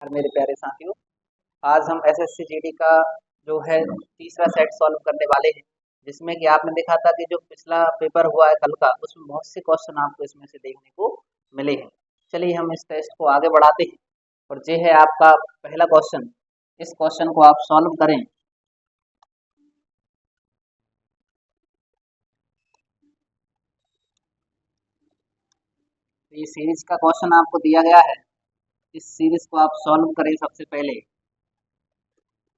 और मेरे प्यारे साथियों, आज हम एसएससी जीडी का जो है तीसरा सेट सॉल्व करने वाले हैं, जिसमें कि आपने देखा था कि जो पिछला पेपर हुआ है कल का, उसमें बहुत से क्वेश्चन आपको इसमें से देखने को मिले हैं। चलिए हम इस टेस्ट को आगे बढ़ाते हैं और ये है आपका पहला क्वेश्चन। इस क्वेश्चन को आप सॉल्व करें। तो ये सीरीज का क्वेश्चन आपको दिया गया है। इस सीरीज को आप सॉल्व करें। सबसे पहले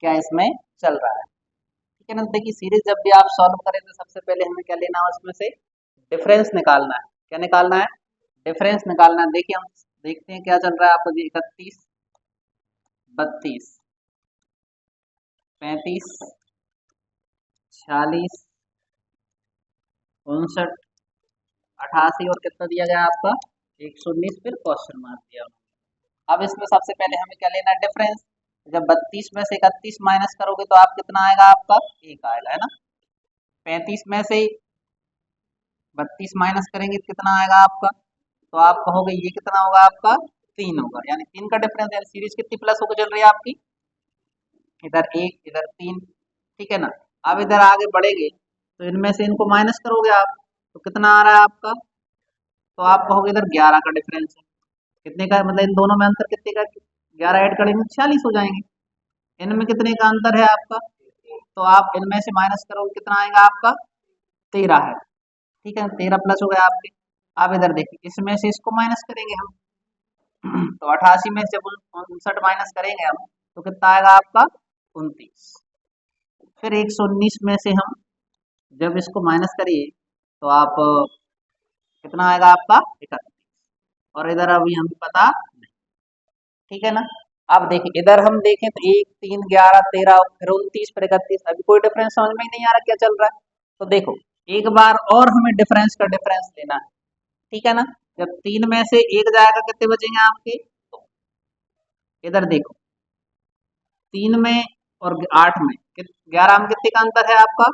क्या इसमें चल रहा है, ठीक है ना। तो देखिए, सीरीज जब भी आप सॉल्व करें तो सबसे पहले हमें क्या लेना है, उसमें से डिफरेंस निकालना है। क्या निकालना है? डिफरेंस निकालना है। देखिए हम देखते हैं क्या चल रहा है आपको जी। 31, 32, 35, 46, 59, 88 और कितना दिया गया आपका 119, फिर क्वेश्चन मार्क दिया। अब इसमें सबसे पहले हमें क्या लेना है? डिफरेंस। जब 32 में से 31 माइनस करोगे तो आप कितना आएगा? आपका 1 आएगा, है ना। 35 में से 32 माइनस करेंगे तो कितना आएगा आपका? तो आप कहोगे ये कितना होगा आपका? 3 होगा। यानी 3 का डिफरेंस। यानी सीरीज कितनी प्लस होकर चल रही है आपकी? इधर 1, इधर 3, ठीक है ना। अब इधर आगे बढ़ेंगे तो इनमें से इनको माइनस करोगे आप, तो कितना आ रहा है आपका? तो आप कहोगे इधर 11 का डिफरेंस है। कितने का, मतलब इन दोनों में अंतर कितने का? 11 ऐड करेंगे 46 हो जाएंगे। इनमें कितने का अंतर है आपका? तो आप इनमें से माइनस करोगे, कितना आएगा आपका? 13 है, ठीक है। 13 प्लस हो गया आपके। अब इधर देखिए, इसमें से इसको माइनस करेंगे हम। तो 88 में से जब 59 माइनस करेंगे हम, तो कितना आएगा आपका? 29। फिर 119 में से हम जब इसको माइनस करिए तो आप कितना आएगा आपका? 31। और इधर अभी हमें पता नहीं, ठीक है ना। अब देखिए इधर हम देखें तो 1, 3, 11, 13, फिर 29, फिर 31। अभी कोई डिफरेंस समझ में ही नहीं आ रहा क्या चल रहा है। तो देखो, एक बार और हमें डिफरेंस का डिफरेंस लेना है, ठीक है ना। जब 3 में से 1 जाएगा कितने बचेंगे आपके? तो इधर देखो, 3 में और 8 में 11 में कितने का अंतर है आपका?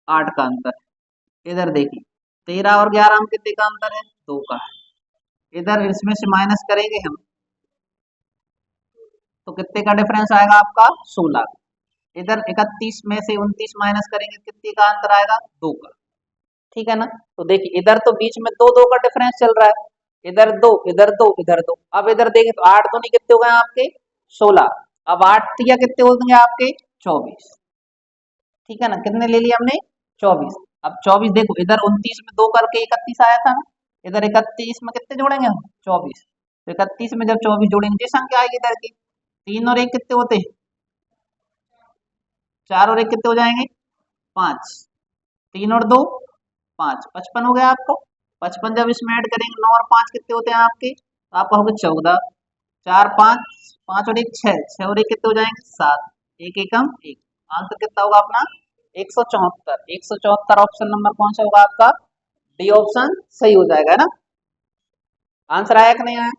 8 का अंतर है। इधर देखिए, 13 और 11 में कितने का अंतर है? 2 का है। इधर इसमें से माइनस करेंगे हम तो कितने का डिफरेंस आएगा आपका? 16। इधर 31 में से 29 माइनस करेंगे, कितने का अंतर आएगा? 2 का, ठीक है ना। तो देखिए इधर तो बीच में दो दो का डिफरेंस चल रहा है। इधर दो, इधर दो, इधर दो। अब इधर देखिए तो 8 दूनी कितने हो गए आपके? 16। अब 8 तिया कितने हो गए आपके? 24, ठीक है ना। कितने ले लिए हमने? 24। अब 24 देखो, इधर 29 में 2 करके 31 आया था ना। इधर 31 में कितने जोड़ेंगे हम? 24। तो 31 में जब 24 जोड़ेंगे, ये संख्या आएगी इधर की। 3 और 1 कितने होते हैं? 4 और 1 कितने हो जाएंगे? 5। 3 और 2 5, 55 हो गया आपका। 55 जब इसमें ऐड करेंगे, 9 और 5 कितने होते हैं आपके? तो आप कहोगे 14। 4, 5, 5 और 1 6, 6 और 1 कितने हो जाएंगे? 7। एक एकम 1। आंसर कितना होगा अपना? 174। 174 ऑप्शन नंबर कौन सा होगा आपका? डी ऑप्शन सही हो जाएगा, है ना। आंसर आया कि नहीं आया?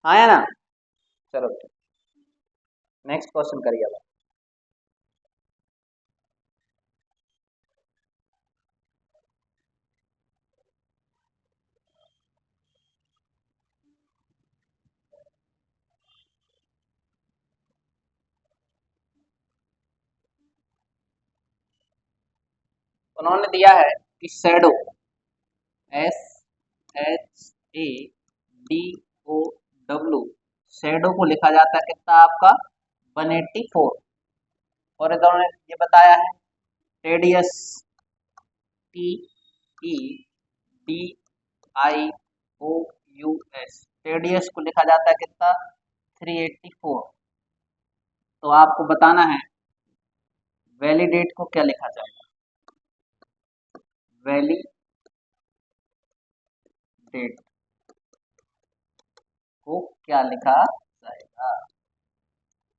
आया ना। चलो नेक्स्ट क्वेश्चन करिए अब। उन्होंने दिया है कि shadow, S H A D O W, shadow को लिखा जाता है कितना आपका? 184। और इन्होंने ये बताया है radius, T E D I O U S, radius को लिखा जाता है कितना? 384। तो आपको बताना है वैलिडेट को क्या लिखा जाएगा? वैलिडेट को क्या लिखा जाएगा?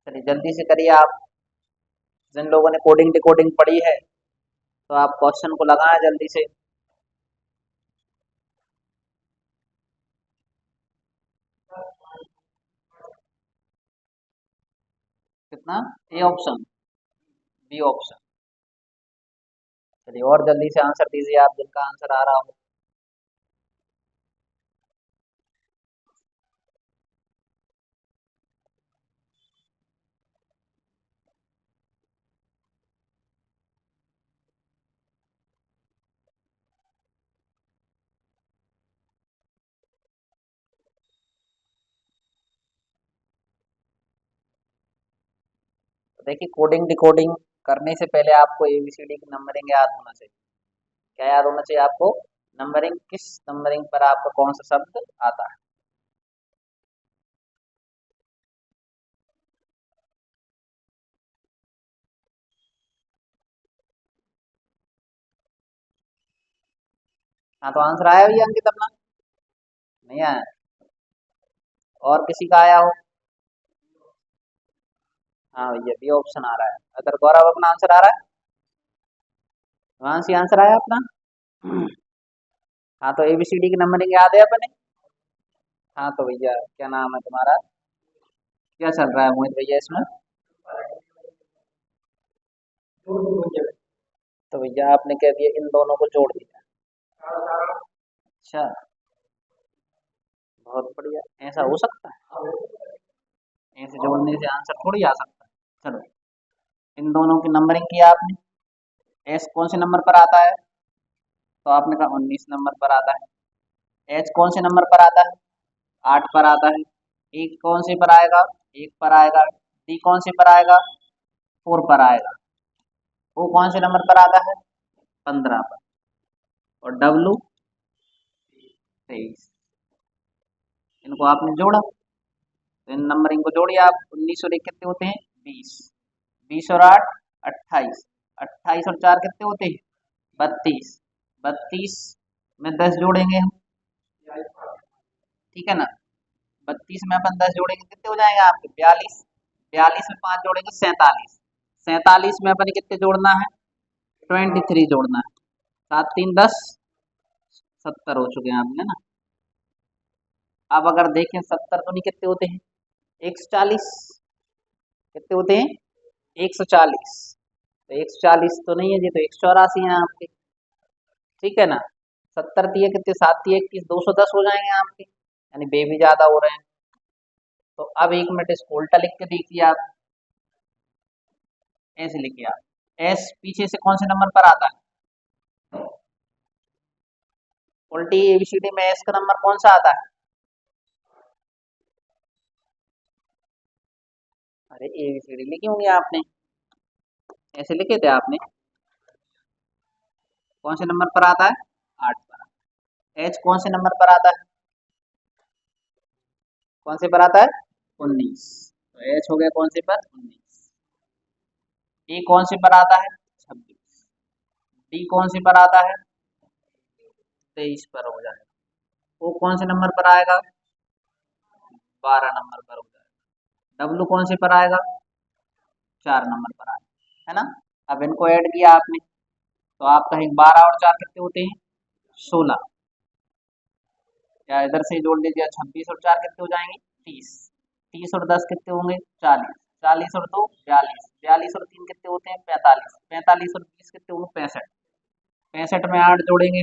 चलिए जल्दी से करिए आप। जिन लोगों ने कोडिंग डिकोडिंग पढ़ी है तो आप क्वेश्चन को लगाएं जल्दी से। कितना? A option, B option. चलिए और जल्दी से आंसर दीजिए आप, जिनका आंसर आ रहा हो। देखिए कोडिंग डिकोडिंग करने से पहले आपको एबीसीडी की नंबरिंग याद होना चाहिए। क्या याद होना चाहिए आपको? नंबरिंग, किस नंबरिंग पर आपका कौन सा शब्द आता है। हाँ तो आंसर आया भैया अंकित अपना? नहीं आया? और किसी का आया हो? हाँ भैया बी ऑप्शन आ रहा है। अगर गौरव अपना आंसर आ रहा है, वहां से आंसर आया अपना। हाँ तो एबीसीडी की नंबरिंग याद है अपने? हाँ तो भैया क्या नाम है तुम्हारा? क्या चल रहा है मोहित भैया इसमें? तो भैया आपने कह दिया इन दोनों को जोड़ दिया। अच्छा, बहुत बढ़िया। ऐसा हो सकता है? ऐसे जोड़ने से आंसर थोड़ी आ सकता है। चलो, इन दोनों की नंबरिंग किया आपने। एस कौन से नंबर पर आता है? तो आपने कहा 19 नंबर पर आता है। एच कौन से नंबर पर आता है? 8 पर आता है। ई कौन से पर आएगा? 1 पर आएगा। डी कौन से पर आएगा? 4 पर आएगा। ओ कौन से नंबर पर आता है? 15 पर। और डब्लू 23। इनको आपने जोड़ा, तो इन नंबरिंग को जोड़िए आप। 19 और 1 कितने होते हैं? 20। 20 और 8 28। 28 और 4 कितने होते हैं? 32। 32 में 10 जोड़ेंगे हम, ठीक है ना? 32 में अपन 10 जोड़ेंगे कितने हो जाएंगे आपके? 42। 42 में 5 जोड़ेंगे 47। 47 में अपन कितने जोड़ना है? 23 जोड़ना है। 7 3 10, 70 हो चुके हैं आपने ना। अब अगर देखें 70 तो नहीं कितने होते हैं? 140। कितने होते हैं? 140। तो 140 तो नहीं है जी, तो 184 है आपके, ठीक है ना? 70 दिए कितने? 7 दिए 21, 210 हो जाएंगे आपके, यानी बे भी ज्यादा हो रहे हैं। तो अब 1 मिनट इसको उल्टा लिख के देखिए आप। ऐसे लिखिए आप, एस पीछे से कौन से नंबर पर आता है? उल्टी एबीसीडी में एस का नंबर कौन सा आता है? अरे एबीसीडी लिखी होंगी आपने, ऐसे लिखे थे आपने। कौन से नंबर पर आता है? 8 पर। एच कौन से नंबर पर आता है? कौन से पर आता है? 19। तो एच हो गया कौन से पर? 19। ए कौन से पर आता है? 26। डी कौन से पर आता है? 23 पर हो जाएगा। ओ कौन से नंबर पर आएगा? 12 नंबर पर हो जाएगा। डब्लू कौन से पर आएगा? 4 नंबर पर आएगा, है ना? अब इनको ऐड किया आपने, तो आप कहेंगे 12 और 4 कितने होते हैं? 16। या इधर से जोड़ लीजिए, 26 और 4 कितने हो जाएंगे? 30। 30 और 10 कितने होंगे? 40। 40 और 2 42। 42 और 3 कितने होते हैं? 45। 45 और 20 कितने होंगे? 65। 65 में 8 जोड़ेंगे,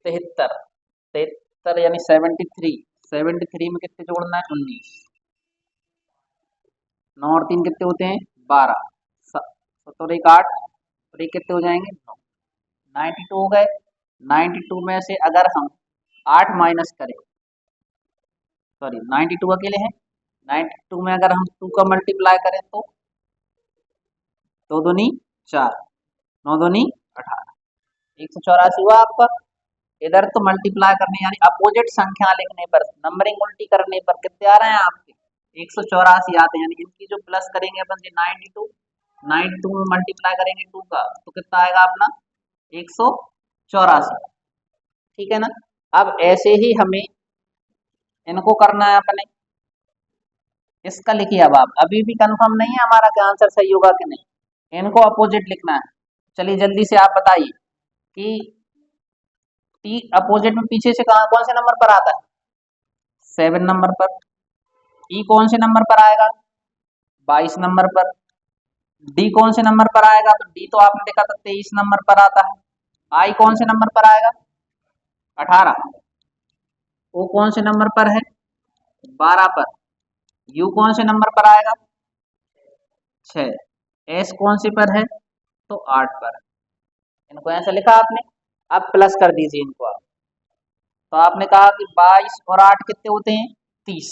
73। 73 यानी 73। 73 में कितने जोड़ना है? 19। 9 और 3 कितने होते हैं? 12। 7 और 1 8, और ये कितने हो जाएंगे? 9। 92 हो गए। 92 में से अगर हम 8 माइनस करें, सॉरी 92 अकेले हैं, 92 में अगर हम 2 का मल्टीप्लाई करें तो 2 दूनी 4, 9 दूनी 18, 184 हुआ आपका। इधर तो मल्टीप्लाई करने यानी अपोजिट संख्या लिखने पर, नंबरिंग उल्टी करने पर कितने आ रहे हैं आपके? 184 आते हैं। यानी इनकी जो प्लस करेंगे अपन 92, 92 में मल्टीप्लाई करेंगे 2 का, तो कितना आएगा अपना? 184, ठीक है ना? अब ऐसे ही हमें इनको करना है अपने। इसका लिखिए, अब आप अभी भी कंफर्म नहीं है हमारा क्या आंसर सही होगा कि नहीं, इनको अपोजिट लिखना है। चलिए जल्दी से आप बताइए कि टी अपोजिट में पीछे से कहा कौन से नंबर पर आता है? 7 नंबर पर। ई कौन से नंबर पर आएगा? 22 नंबर पर। डी कौन से नंबर पर आएगा? तो डी तो आपने देखा था 23 नंबर पर आता है। आई कौन से नंबर पर आएगा? 18। ओ कौन से नंबर पर है? 12 पर। यू कौन से नंबर पर आएगा? 6। एस कौन से पर है? तो 8 पर। इनको ऐसा लिखा आपने। अब प्लस कर दीजिए इनको आप। तो आपने कहा कि 22 और 8 कितने होते हैं? 30।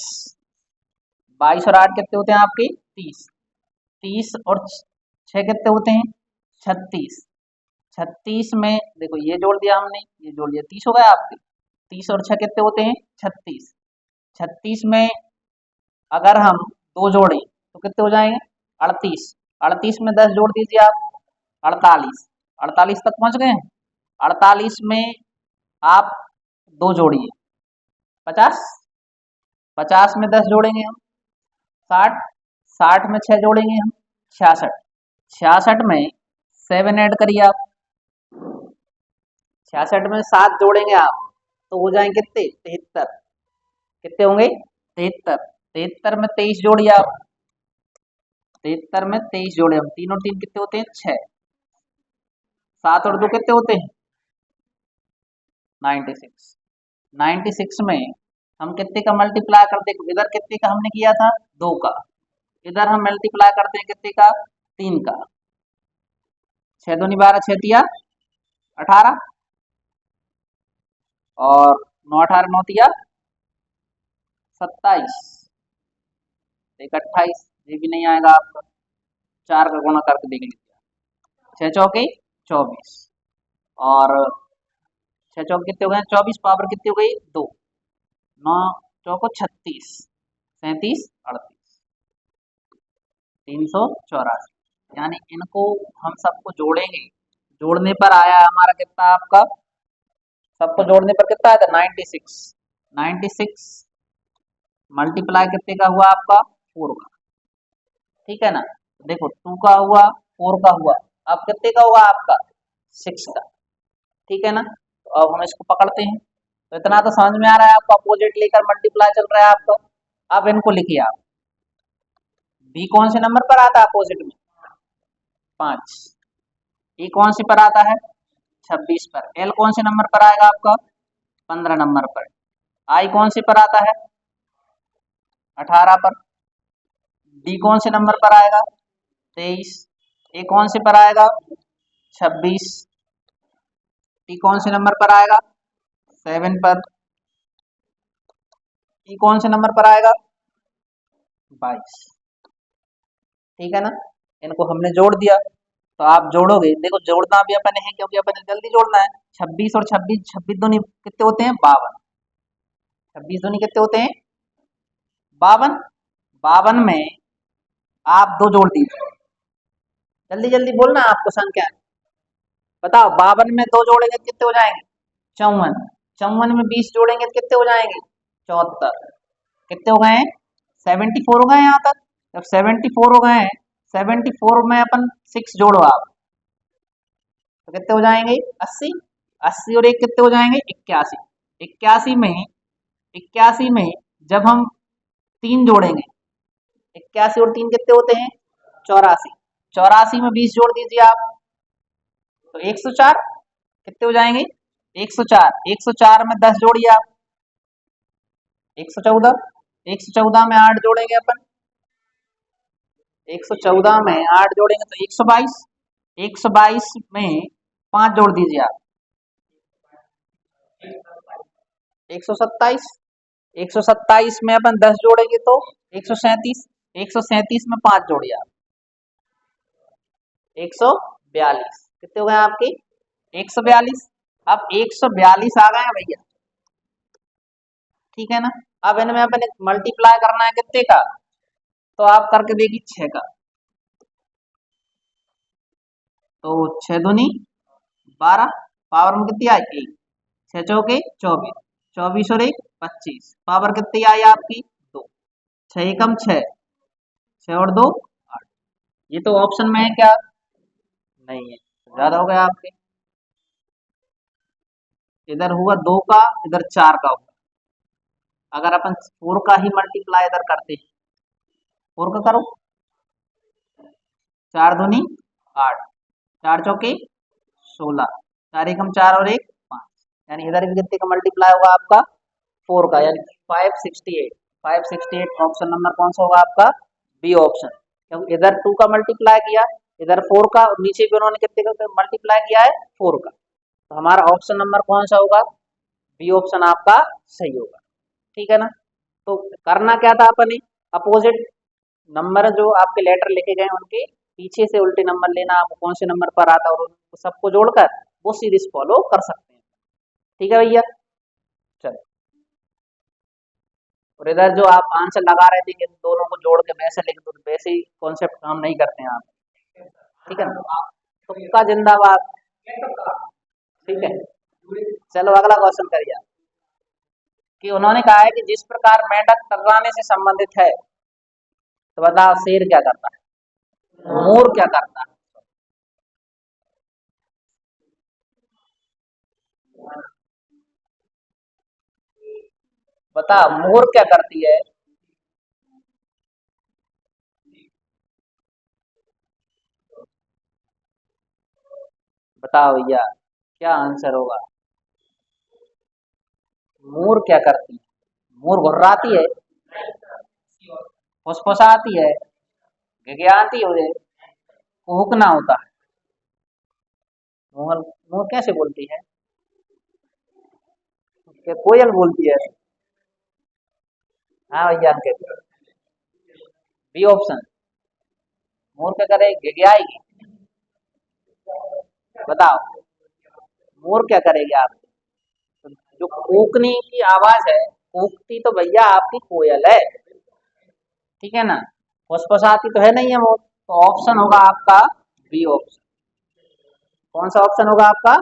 22 और 8 कितने होते हैं आपके? 30, 30 और 6 कितने होते हैं 36, 36 में देखो ये जोड़ दिया हमने, ये जोड़ दिया 30 हो गया आपके, 30 और 6 कितने होते हैं 36, 36 में अगर हम 2 जोड़ें तो कितने हो जाएंगे 38, 38 में 10 जोड़ दीजिए आप 48, 48 तक पहुंच गए हैं, 48 में आप 2 जोड़िए 50, 50 में 10 जोड़ेंगे हम 60, 60 में 6 जोड़ेंगे हम 66, 66 में 7 ऐड करिए आप, 66 में 7 जोड़ेंगे आप तो हो जाएंगे कितने 73, कितने होंगे 73, 73 में 23 जोड़िए आप, 73 में 23 जोड़े हम, 3 और 3 कितने होते हैं 6, 7 और 2 कितने होते हैं 96, 96 में हम कितने का मल्टीप्लाई करते हैं, इधर कितने का हमने किया था 2 का, इधर हम मल्टीप्लाई करते हैं कितने का 3 का, 6 दूनी 12, 6 तिया 18 और 9 18 9 तिया 27, एक 28, ये भी नहीं आएगा आपका, 4 का गुणा करके देख लीजिए, 6 चौके 24 और 6 चौक कितने हो गए 24, पावर कितनी हो गई 2, 9 चौको 36, 37 38, 384, यानी इनको हम सबको जोड़ेंगे, जोड़ने पर आया हमारा कितना आपका, सबको जोड़ने पर कितना आया था 96, 96 मल्टीप्लाई कितने का हुआ आपका 4 का, ठीक है ना, देखो 2 का हुआ 4 का हुआ, अब कितने का हुआ आपका 6 का, ठीक है ना, तो अब हम इसको पकड़ते हैं, तो इतना तो समझ में आ रहा है आपको, अपोजिट लेकर मल्टीप्लाई चल रहा है आपका, अब इनको लिखिए आप, बी कौन से नंबर पर आता है अपोजिट में 5, ई कौन सी पर आता है 26 पर, एल कौन से नंबर पर आएगा आपका 15 नंबर पर, आई कौन से पर आता है 18 पर, डी कौन से नंबर पर आएगा 23, ए कौन से पर आएगा 26, टी कौन से नंबर पर आएगा 7 पर, ई कौन से नंबर पर आएगा 22, ठीक है ना, इनको हमने जोड़ दिया, तो आप जोड़ोगे, देखो जोड़ना भी अपने है क्योंकि अपने जल्दी जोड़ना है, 26 और 26, 26 दूनी कितने होते हैं 52, 26 दूनी कितने होते हैं 52, 52 में आप 2 जोड़ दीजिए, जल्दी जल्दी बोलना आपको संख्या बताओ, 52 में 2 जोड़ेंगे तो कितने हो जाएंगे 54, 54 में 20 जोड़ेंगे तो कितने हो जाएंगे 74, कितने हो गए हैं 74 हो गए यहाँ तक, जब 74 हो गए हैं 74 में अपन 6 जोड़ो आप तो कितने हो जाएंगे 80, 80 और 1 कितने हो जाएंगे 81, 81 में 81 में जब हम 3 जोड़ेंगे, 81 और 3 कितने होते हैं 84, 84 में 20 जोड़ दीजिए आप तो 104, कितने हो जाएंगे 104, 104 में 10 जोड़िए आप 114, 114 में 8 जोड़ेंगे अपन, 114 में 8 जोड़ेंगे तो 122, 122 में 5 जोड़ दीजिए आप 127, 127 में अपन 10 जोड़ेंगे तो 137, 137 में 5 जोड़िए आप 142, कितने हो गए आपके 142, अब 142 आ गए हैं भैया, ठीक है ना, अब इनमें अपन मल्टीप्लाई करना है कितने का, तो आप करके देखिए 6 का, तो 6 दूनी 12, पावर में कितनी आई 1, 6 चौके 24, 24 और 1 25, पावर कितनी आई आपकी 2, 6 एकम 6, 6 और 2 8, ये तो ऑप्शन में है क्या नहीं है, ज्यादा हो गया आपके, इधर हुआ 2 का इधर 4 का हुआ, अगर अपन 4 का ही मल्टीप्लाई इधर करते 4 का करो, 4 दूनी 8, 4 चौके 16, 4 एकम 4 और 1 5, यानी इधर भी कितने का मल्टीप्लाई होगा आपका 4 का, यानी 568, 568 ऑप्शन नंबर कौन सा होगा आपका बी ऑप्शन, क्योंकि इधर 2 का मल्टीप्लाई किया, इधर 4 का, नीचे भी उन्होंने कितने का मल्टीप्लाई किया है 4 का, तो हमारा ऑप्शन नंबर कौन सा होगा बी ऑप्शन आपका सही होगा, ठीक है ना, तो करना क्या था अपने अपोजिट नंबर जो आपके लेटर लिखे गए हैं उनके पीछे से उल्टे नंबर लेना, आपको कौन से नंबर पर आता है और उनको सबको जोड़कर वो सीरीज फॉलो कर सकते हैं। ठीक है भैया, चलो। और इधर जो आप आंसर लगा रहे थे कि दोनों को जोड़ के वैसे लिख दो, वैसे ही कॉन्सेप्ट काम नहीं करते हैं आप। ठीक है ना, तुक्का जिंदाबाद। ठीक है, चलो अगला क्वेश्चन करिए आप। कि उन्होंने कहा है कि जिस प्रकार मेंढक तर्राने से संबंधित है, तो बताओ शेर क्या करता है, मोर क्या करता है। बता, मोर क्या करती है। बताओ भैया, क्या आंसर होगा। मोर क्या करती है, मोर घुर्राती है, फुसफुसाती है, गिगयाती है, कुहुकना होता है। मोर मोर कैसे बोलती है, क्या कोयल बोलती है। हाँ भैया अंकित, बी ऑप्शन। मोर क्या करे, गिगयाएगी। बताओ, मोर क्या करेगी आप। तो जो कूकने की आवाज है, कूकती तो भैया आपकी कोयल है। ठीक है ना, फुसफुसाती तो है नहीं है मोर, तो ऑप्शन होगा आपका बी ऑप्शन। कौन सा ऑप्शन होगा आपका,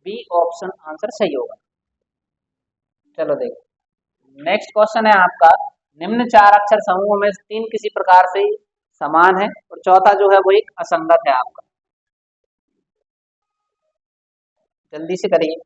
बी ऑप्शन आंसर सही होगा। चलो देखो, नेक्स्ट क्वेश्चन है आपका। निम्न चार अक्षर समूह में से तीन किसी प्रकार से समान है और चौथा जो है वो एक असंगत है आपका। जल्दी से करिए।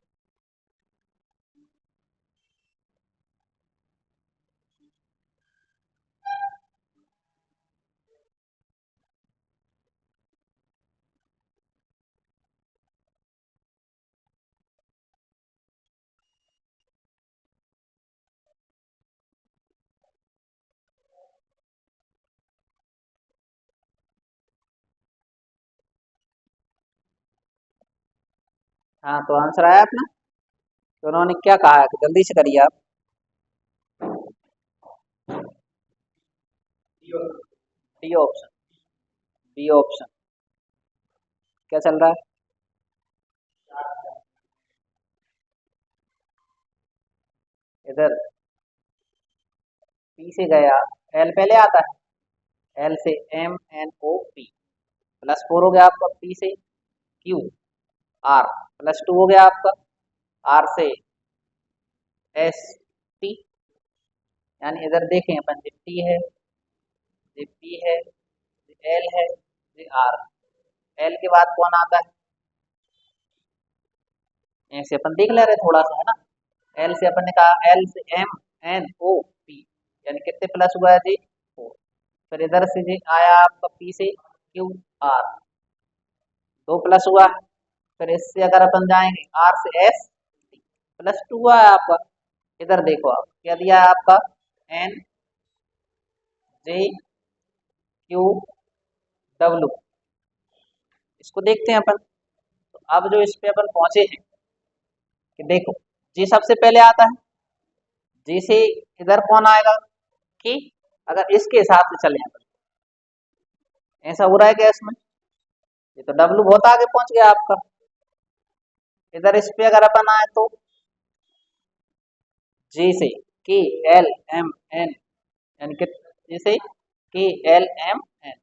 हाँ, तो आंसर आया अपना। तो उन्होंने क्या कहा है, तो जल्दी से करिए आप। D option, B option. क्या चल रहा है। इधर पी से गया, एल पहले आता है, एल से M N O P, plus four हो गया आपका, पी से क्यू आर, प्लस टू हो गया आपका, आर से एस टी। यानी इधर देखें अपन, ये टी है, ये पी है, ये एल है, ये आर। एल के बाद कौन आता है, ऐसे अपन देख ले रहे थोड़ा सा, है ना। एल से अपन ने कहा, एल से एम एन ओ पी, यानी कितने प्लस हुआ है जी, फोर। फिर इधर से जी आया आपका पी से क्यू आर, दो प्लस हुआ। फिर इससे अगर अपन जाएंगे आर से एस, प्लस टू हुआ है आपका। इधर देखो आप क्या दिया है आपका, एन जे क्यू डब्ल्यू। इसको देखते हैं अपन। तो अब जो इस पे अपन पहुंचे हैं, कि देखो जी सबसे पहले आता है, जी से इधर कौन आएगा, कि अगर इसके हिसाब से चले अपन, ऐसा हो रहा है क्या इसमें। ये तो डब्लू बहुत आगे पहुंच गया आपका। इधर इस पे अगर अपन आए तो जी से के एल एम एन, यानी कि जी से के एल एम एन,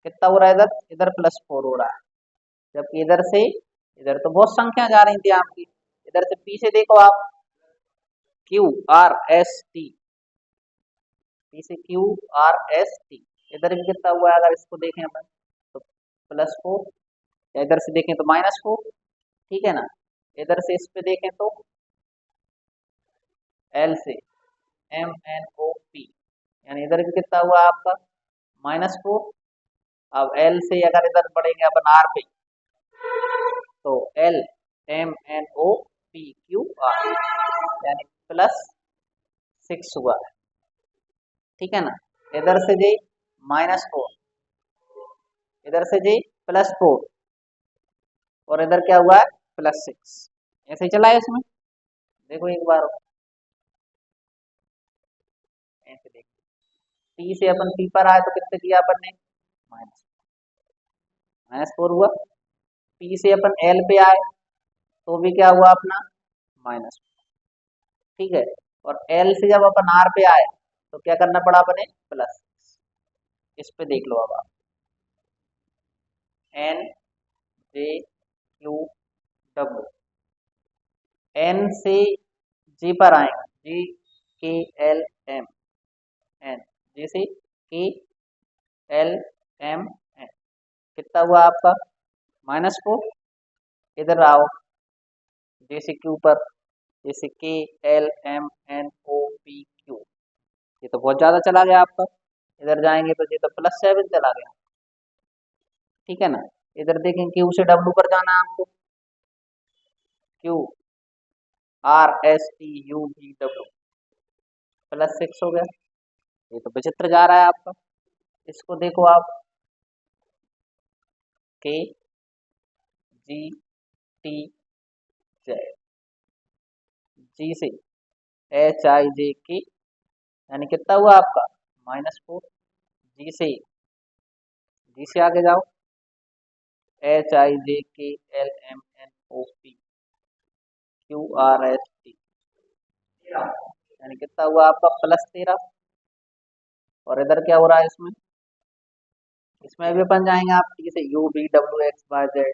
कितना हो रहा है इधर, इधर प्लस फोर हो रहा है। जबकि इधर से, इधर तो बहुत संख्या जा रही थी आपकी। इधर से पी से देखो आप, Q R S T, P से क्यू आर एस टी, इधर भी कितना हुआ है अगर इसको देखें अपन, तो प्लस फोर, या इधर से देखें तो माइनस फोर। ठीक है ना, इधर से इस पे देखें तो एल से एम एन ओ पी, यानी इधर भी कितना हुआ आपका, माइनस फोर। अब एल से अगर इधर बढ़ेंगे अपन आर पे, तो L M N O P Q R, यानी प्लस सिक्स हुआ है। ठीक है ना, इधर से जी माइनस फोर, इधर से जी प्लस फोर, और इधर क्या हुआ है, प्लस सिक्स। ऐसे ही चला है इसमें, देखो एक बार, ऐसे देखो। टी से अपन पी पर आए तो कितने किया अपन ने, माइनस -4 हुआ। पी से अपन एल पे आए तो भी क्या हुआ अपना, -4, ठीक है। और एल से जब अपन आर पे आए तो क्या करना पड़ा अपने, प्लस। इस पे देख लो अब आप, N J Q W, N से जी पर आएंगे, जी के एल एम एन, जी से के एल एम एन, कितना हुआ आपका, -4। इधर आओ, जे से क्यू पर, जैसे के L M N O P Q, ये तो बहुत ज्यादा चला गया आपका। इधर जाएंगे तो ये तो +7 चला गया, ठीक है ना। इधर देखें क्यू से डब्ल्यू पर जाना है आपको, Q R S T U V W, +6 हो गया। ये तो विचित्र जा रहा है आपका। इसको देखो आप, के जी टी जेड, जी से एच आई जे के, यानी कितना हुआ आपका, -4। जी से आगे जाओ, H I J K L M N O P Q R S T, यानी कितना हुआ आपका, +13। और इधर क्या हो रहा है इसमें, इसमें भी अपन जाएंगे आप टी से U V W X Y Z,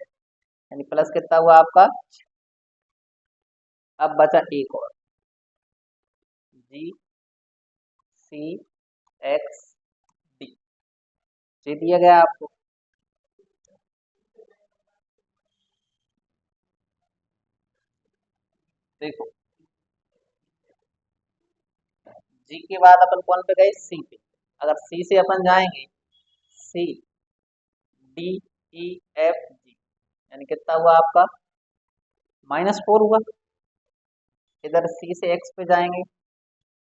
यानी प्लस कितना हुआ आपका। अब बचा एक और, जी सी एक्स डी, ये दिया गया आपको। देखो, जी के बाद अपन कौन पे गए, सी पे। अगर सी से अपन जाएंगे, C D E F G, यानी कितना हुआ आपका, -4 हुआ। इधर सी से एक्स पे जाएंगे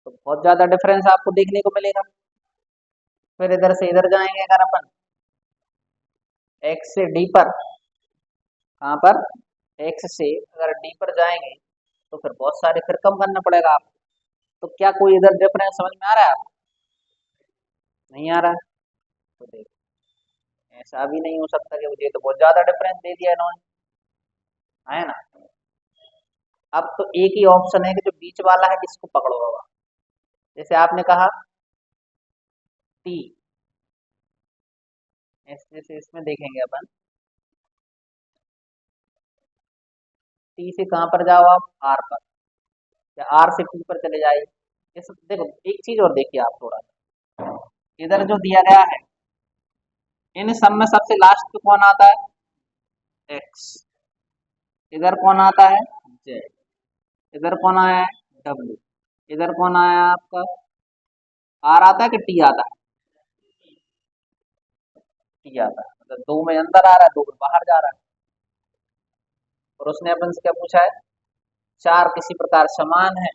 तो बहुत ज्यादा डिफरेंस आपको देखने को मिलेगा। फिर इधर से इधर जाएंगे अगर अपन, एक्स से डी पर, कहाँ पर, एक्स से अगर डी पर जाएंगे तो फिर बहुत सारे फिर कम करना पड़ेगा आपको। तो क्या कोई इधर डिफरेंस समझ में आ रहा है आपको, नहीं आ रहा है। तो देखो, ऐसा भी नहीं हो सकता कि मुझे तो बहुत ज्यादा डिफरेंस दे दिया इन्होंने, है ना। अब तो एक ही ऑप्शन है कि जो बीच वाला है किसको पकड़ो बाबा। जैसे आपने कहा टी, जैसे इसमें देखेंगे अपन, टी से कहाँ पर जाओ आप, आर पर, या आर से टी पर चले जाइए। इस देखो, एक चीज और देखिए आप थोड़ा सा, इधर जो दिया गया है, इन सब में सबसे लास्ट पे कौन आता है, एक्स। इधर कौन आता है, जेड। इधर कौन आया है, डब्ल्यू। इधर कौन आया है आपका, आर आता है कि टी आता है, टी आता है। मतलब दो में अंदर आ रहा है, दो में बाहर जा रहा है। और उसने अपन से क्या पूछा है, चार किसी प्रकार समान है।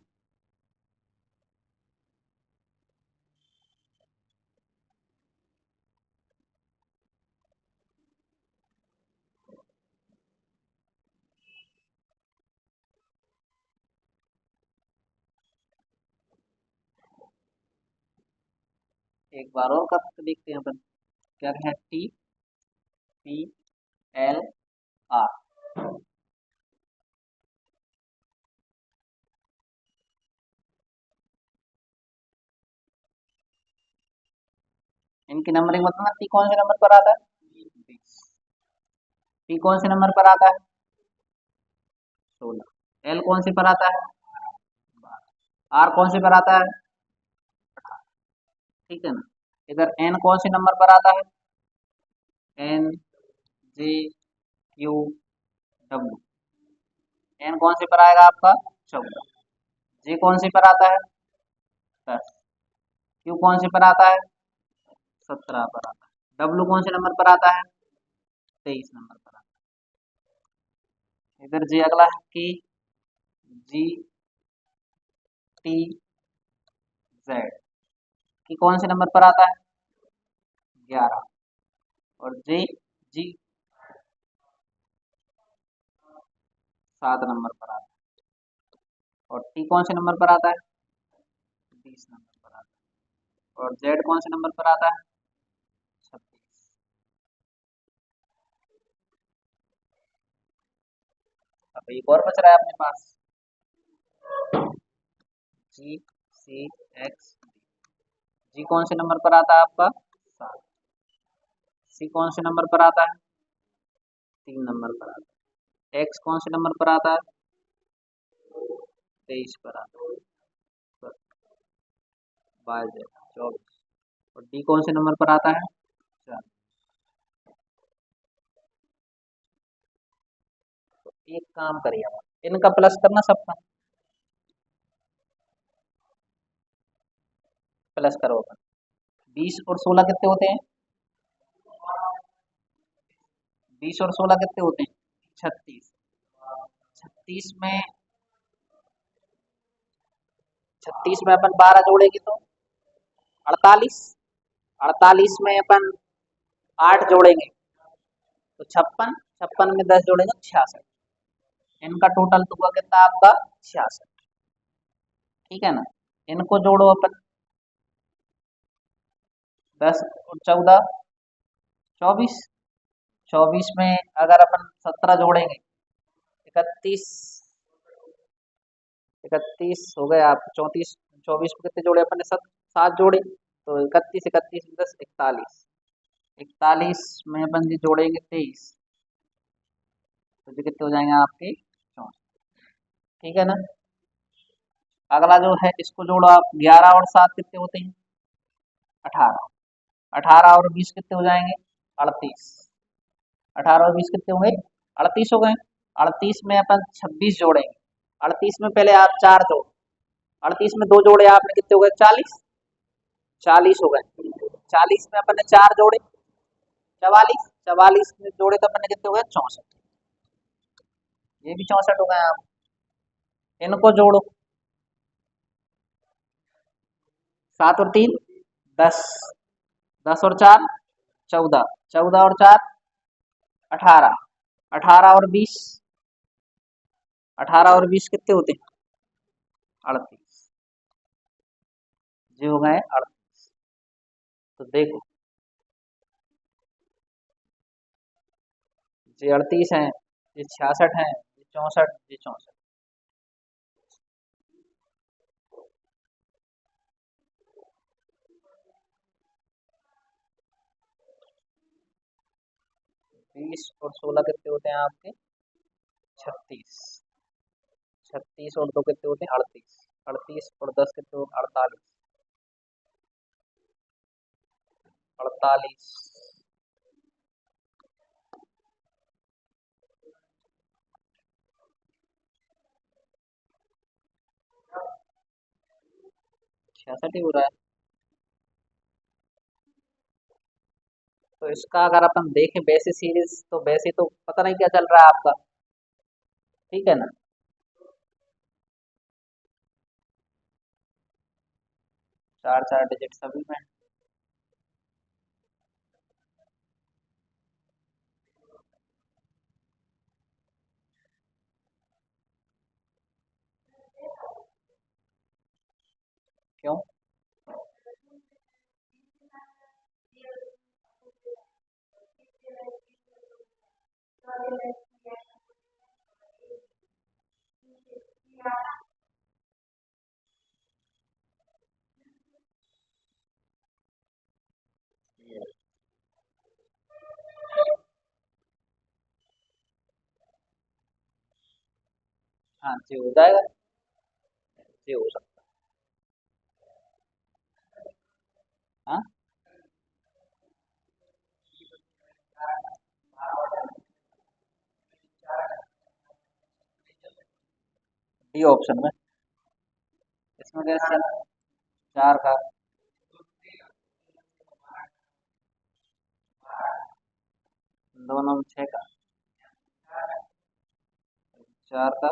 एक बार और कर देखते हैं अपन, क्या है, टी पी एल आर, इनकी नंबरिंग बताना, टी कौन से नंबर पर आता है, 20। टी कौन से नंबर पर आता है, 16। एल कौन से पर आता है, 12। आर कौन से पर आता है, 18, ठीक है ना। इधर एन कौन से नंबर पर आता है, N J Q W, N कौन से पर आएगा आपका, 14। जे कौन से पर आता है, 10। क्यू कौन से पर आता है, 17 पर आता है। डब्ल्यू कौन से नंबर पर आता है, 23 नंबर पर आता है। इधर जी अगला है के जी टी जेड, की कौन से नंबर पर आता है, 11। और जे जी 7 नंबर पर आता है। और टी कौन से नंबर पर आता है, 20 नंबर पर आता है। और जेड कौन से नंबर पर आता है? 36। अब एक और बच रहा है अपने पास, जी सी एक्स। जी कौन से नंबर पर आता है आपका? 7। सी कौन से नंबर पर आता है? 3 नंबर पर आता है। एक्स कौन से नंबर पर आता है? 23 पर आता है। 24। और डी कौन से नंबर पर आता है? 4। तो एक काम करिए आप, इनका प्लस करना, सबका प्लस करो अपन। 20 और 16 कितने होते हैं? 20 और 16 कितने होते हैं? 36। 36 में 36 में अपन 12 जोड़ेंगे तो 48। 48 में अपन 8 जोड़ेंगे तो 56। 56 में 10 जोड़ेंगे तो 66। इनका टोटल तो हुआ कितना आपका? 66। ठीक है ना? इनको जोड़ो अपन। 10 और 14 24। 24 में अगर अपन 17 जोड़ेंगे, 31। 31 हो गए आप 34। 24 में कितने जोड़े अपन ने? 7 जोड़े, तो 31 31 10 41। 41 में अपन जी जोड़ेंगे 23, तो ये कितने हो जाएंगे आपके? 64। ठीक है ना? अगला जो है इसको जोड़ो आप। 11 और 7 कितने होते हैं? 18। 18 और 20 कितने हो जाएंगे? 38। 18 और 20 कितने हो गए? 38 हो गए। 38 में अपन 26 जोड़ेंगे। 38 में पहले आप 4 जोड़ो। 38 में 2 जोड़े आपने, कितने हो गए? 40। 40 हो गए। 40 में अपन ने 4 जोड़े, 44। 44 में जोड़े तो अपन ने कितने हो गए? 64। ये भी 64 हो गए आप। इनको जोड़ो। 7 और 3 10। 10 और 4 14। 14 और 4 18। 18 और 20, 18 और 20 कितने होते हैं? 38। जो हो गए 38। तो देखो, ये 38 है, ये 66 है, ये 64, ये 64। 20 और 16 कितने होते हैं आपके? 36। 36 और 2 कितने होते हैं? 38। 38 और 10 कितने होते हैं? 48। 48। 66 ही हो रहा है। तो इसका अगर अपन देखें वैसे सीरीज, तो वैसे तो पता नहीं क्या चल रहा है आपका। ठीक है ना? 4 4 डिजिट सभी में। क्यों? हाँ जी, हो जाएगा। जी हो सकता है। हाँ, डी ऑप्शन में। इसमें कैसे? 4 का। दोनों में 6 का। 4 का।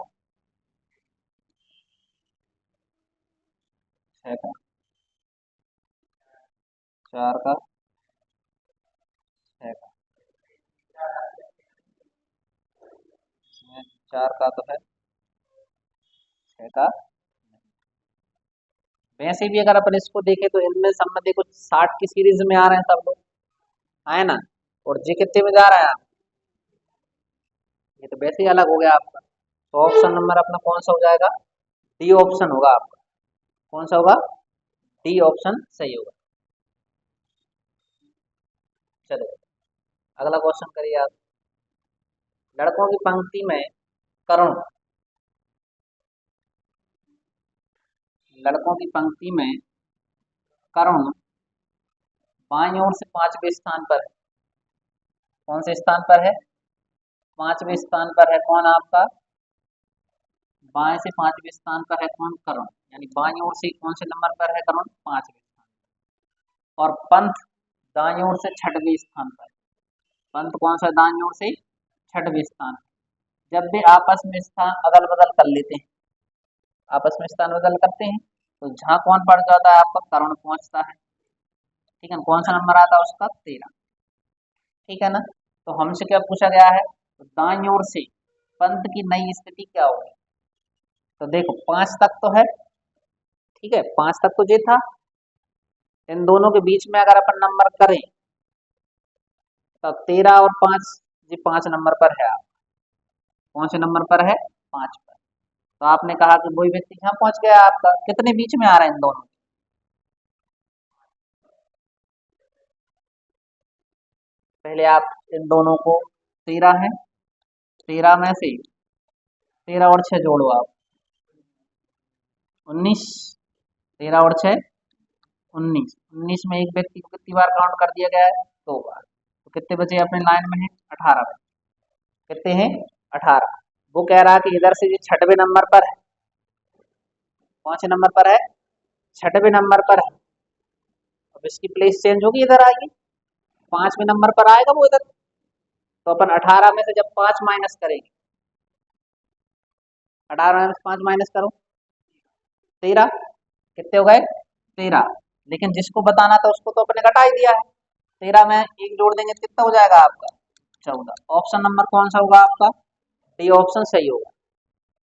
6 का। 4 का। 6 का। इसमें 4 का तो है, 6 का। वैसे भी अगर अपन इसको देखें तो इनमें सब में देखो 60 की सीरीज में आ रहे हैं सब लोग, है ना। और जी कितने में जा रहा है, ये तो वैसे ही अलग हो गया आपका। तो ऑप्शन नंबर अपना कौन सा हो जाएगा, डी ऑप्शन होगा आपका। कौन सा होगा, डी ऑप्शन सही होगा। चलो अगला क्वेश्चन करिए आप। लड़कों की पंक्ति में करुण, लड़कों की पंक्ति में करुण बाईं ओर से पांचवें स्थान पर है। कौन से स्थान पर है, पांचवें स्थान पर है कौन आपका, बाएं से पांचवें स्थान पर है कौन, करुण। यानी बाईं ओर से कौन से नंबर पर है करुण, पांचवें स्थान। और पंथ दाईं ओर से छठवें स्थान पर। पंथ कौन सा, दाईं ओर से छठवें स्थान। जब भी आपस में स्थान अदल बदल कर लेते हैं, आपस में स्थान बदल करते हैं, तो जहां कौन पड़ जाता है आपका, करुण पहुंचता है। ठीक है, कौन सा नंबर आता है उसका, 13। ठीक है ना। तो हमसे क्या पूछा गया है, तो दाईं ओर से पंथ की नई स्थिति क्या होगी। तो देखो 5 तक तो है, ठीक है, 5 तक तो ये था। इन दोनों के बीच में अगर अपन नंबर करें, तब 13 और 5, ये 5 नंबर पर है। आप कौन से नंबर पर है, 5 पर। तो आपने कहा कि वही व्यक्ति यहाँ पहुंच गया आपका, कितने बीच में आ रहे हैं इन दोनों, पहले आप इन दोनों को, 13 है, 13 में से 13 और 6 जोड़ो आप, 19। 13 और 6 19, 19 में एक व्यक्ति को कितनी बार काउंट कर दिया गया है, 2 बार। तो कितने बचे अपने लाइन में है, 18 बचे। कितने हैं, 18। वो कह रहा है कि इधर से ये छठवें नंबर पर है। कौन से नंबर पर है, छठवें नंबर पर है। अब इसकी प्लेस चेंज होगी, इधर आएगी, 5वें नंबर पर आएगा वो इधर। तो अपन 18 में से जब 5 माइनस करेंगे, 18 में से 5 माइनस करो, 13। कितने हो गए, 13। लेकिन जिसको बताना था उसको तो अपने घटा ही दिया है। 13 में एक जोड़ देंगे तो कितना हो जाएगा आपका, 14। ऑप्शन नंबर कौन सा होगा आपका, डी ऑप्शन सही होगा।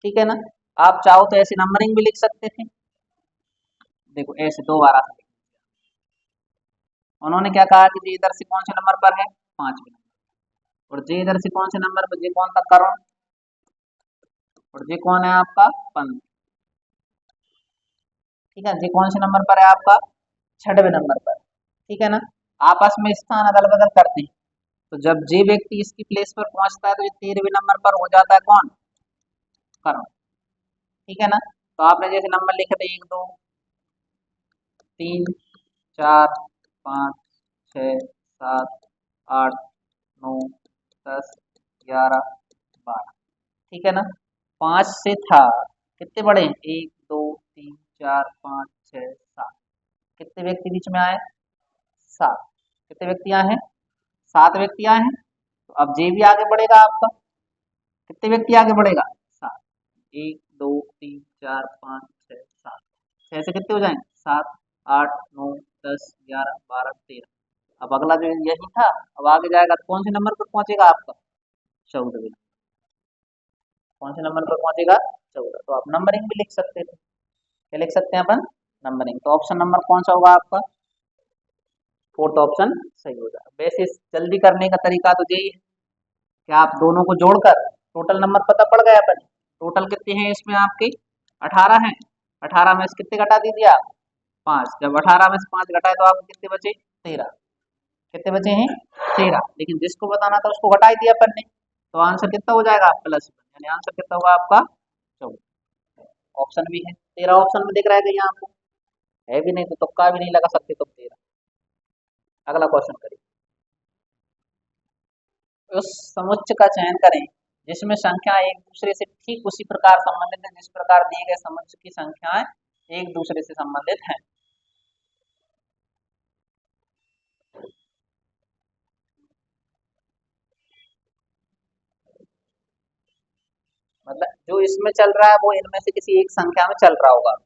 ठीक है ना। आप चाहो तो ऐसे नंबरिंग भी लिख सकते थे, देखो ऐसे 2 बार आ सकते। उन्होंने क्या कहा कि जी इधर से कौन से नंबर पर है, 5वें नंबर। और जी इधर से कौन से नंबर पर, जी कौन था, करुण। और जी कौन है आपका, पंत। ठीक है, जी कौन से नंबर पर है आपका, छठवें नंबर पर। ठीक है ना। आपस में स्थान अदल बदल करते हैं, तो जब जे व्यक्ति इसकी प्लेस पर पहुंचता है तो ये 13वें नंबर पर हो जाता है कौन, करुण। ठीक है ना। तो आपने जैसे नंबर लिखे थे 1 2 3 4 5 6 7 8 9 10 11 12। ठीक है ना। 5 से था, कितने बड़े, 1 2 3 4 5 6 7। कितने व्यक्ति बीच में आए, 7। कितने व्यक्ति आए हैं, 7 व्यक्ति आए हैं। तो अब जे भी आगे बढ़ेगा आपका, कितने व्यक्ति आगे बढ़ेगा, 7। 1 2 3 4 5 6 7। 6 से कितने हो जाएंगे, 7 8 9 10 11 12 13। अब अगला जो यही था, अब आगे जाएगा तो कौन से नंबर पर पहुंचेगा आपका, 14। कौन से नंबर पर पहुंचेगा, 14। तो आप नंबरिंग भी लिख सकते थे, क्या लिख सकते हैं अपन, नंबरिंग। तो ऑप्शन नंबर कौन सा होगा आपका, 4th ऑप्शन सही हो जाएगा। वैसे जल्दी करने का तरीका तो यही है कि आप दोनों को जोड़कर टोटल नंबर पता पड़ गया अपन। टोटल कितने हैं इसमें आपके, 18 हैं। 18 में से कितने घटा दीजिए आप, 5। जब 18 में से 5 घटाए तो आपको कितने बचे, 13। कितने बचे हैं, 13। लेकिन जिसको बताना था उसको घटा ही दिया अपन ने, तो आंसर कितना हो जाएगा, +1। यानी आंसर कितना होगा आपका, 14। ऑप्शन भी है, 13 ऑप्शन में दिख रहा है कहीं आपको, है भी नहीं तो तुक्का भी नहीं लगा सकते तुम 13। अगला क्वेश्चन करिए। उस समुच्चय का चयन करें जिसमें संख्या एक दूसरे से ठीक उसी प्रकार संबंधित है जिस प्रकार दिए गए समुच्चय की संख्याएं एक दूसरे से संबंधित हैं। मतलब जो इसमें चल रहा है वो इनमें से किसी एक संख्या में चल रहा होगा,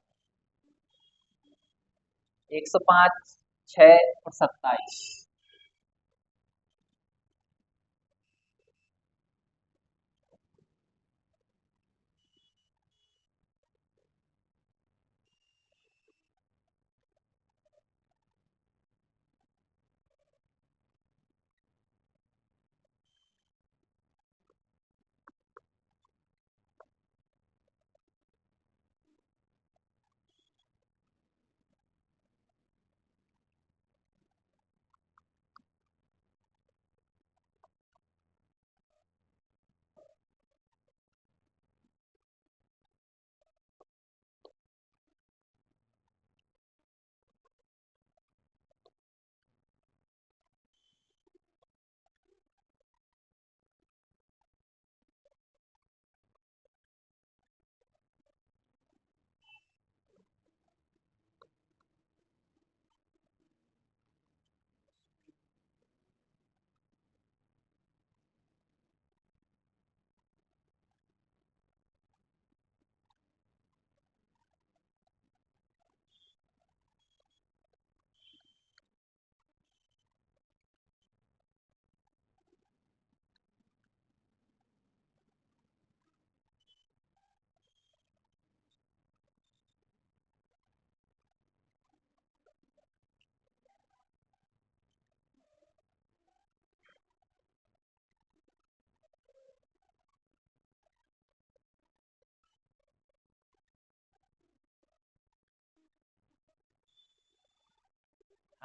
105 6 और 27।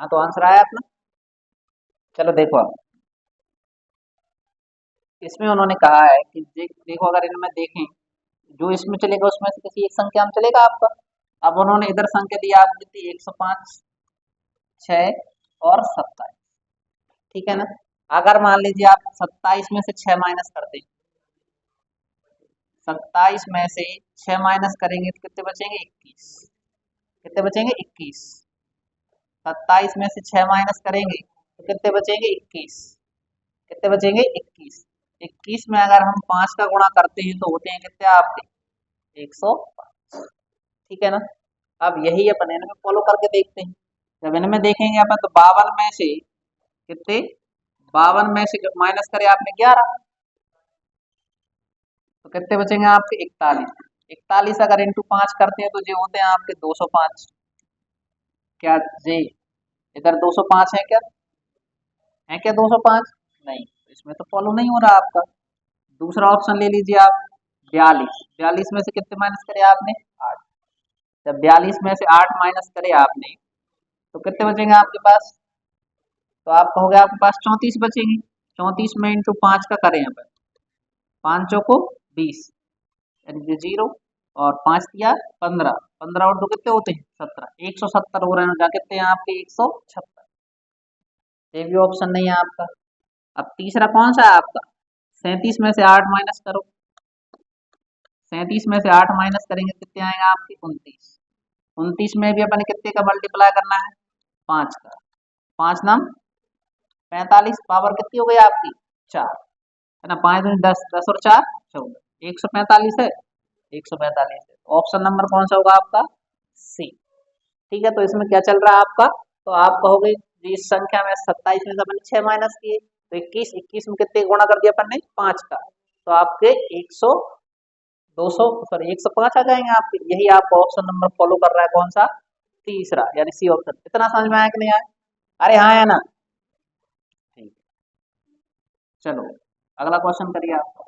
हाँ तो आंसर आया अपना। चलो देखो अब इसमें उन्होंने कहा है कि देखो अगर इनमें देखें जो इसमें चलेगा उसमें से किसी एक संख्या में चलेगा आपका। अब उन्होंने इधर संख्या दी आपको कितनी 105, 6 और 27। ठीक है ना। अगर मान लीजिए आप 27 में से 6 माइनस करते हैं, 27 में से 6 माइनस करेंगे तो कितने बचेंगे 21। कितने बचेंगे 21। 27 में से 6 माइनस करेंगे तो कितने बचेंगे 21। कितने बचेंगे 21। 21 में अगर हम 5 का गुणा करते हैं तो होते हैं कितने आपके 105। ठीक है ना। अब यही अपन इनमें फॉलो करके देखते हैं। जब इनमें देखेंगे अपन तो 52 में से कितने 52 में से माइनस करे आपने 11 तो कितने बचेंगे आपके 41। 41 अगर इंटू 5 करते हैं तो ये होते हैं आपके 205। क्या जी इधर 205 है क्या? है क्या 205? नहीं, इसमें तो फॉलो नहीं हो रहा आपका। दूसरा ऑप्शन ले लीजिए आप 42। 42 में से कितने माइनस करे आपने 8। जब 42 में से 8 माइनस करे आपने तो कितने बचेंगे आपके पास? तो आप कहोगे आपके पास 34 बचेंगे। 34 में इंटू 5 का करें अपन, 5 चौको 20 यानी कि 0 और 5 दिया 15। 15 और 2 कितने होते हैं 17। 170 हो रहे हैं, कितने हैं आपके 176। ये भी ऑप्शन नहीं है आपका। अब तीसरा कौन सा है आपका 37 में से 8 माइनस करो। 37 में से 8 माइनस करेंगे कितने आएगा आपके 29। 29 में भी अपन कितने का मल्टीप्लाई करना है 5 का। 5 नाम 45 पावर कितनी हो गई आपकी 4 है ना। 5 दूनी 10, 10 और 4 14, 145 है। 145 है। ऑप्शन नंबर कौन सा होगा आपका सी। ठीक है तो इसमें क्या चल रहा है आपका तो आप कहोगे जी इस संख्या में 27 में से अपन 6 माइनस किए तो 21। 21 में कितने गुणा कर दिया अपन ने 5 का तो आपके 100 200 सॉरी 105 आ जाएंगे आपके। यही आपका ऑप्शन नंबर फॉलो कर रहा है कौन सा तीसरा यानी सी ऑप्शन। इतना समझ में आया कि नहीं आया? अरे हाँ है ना। ठीक। चलो अगला क्वेश्चन करिए आप।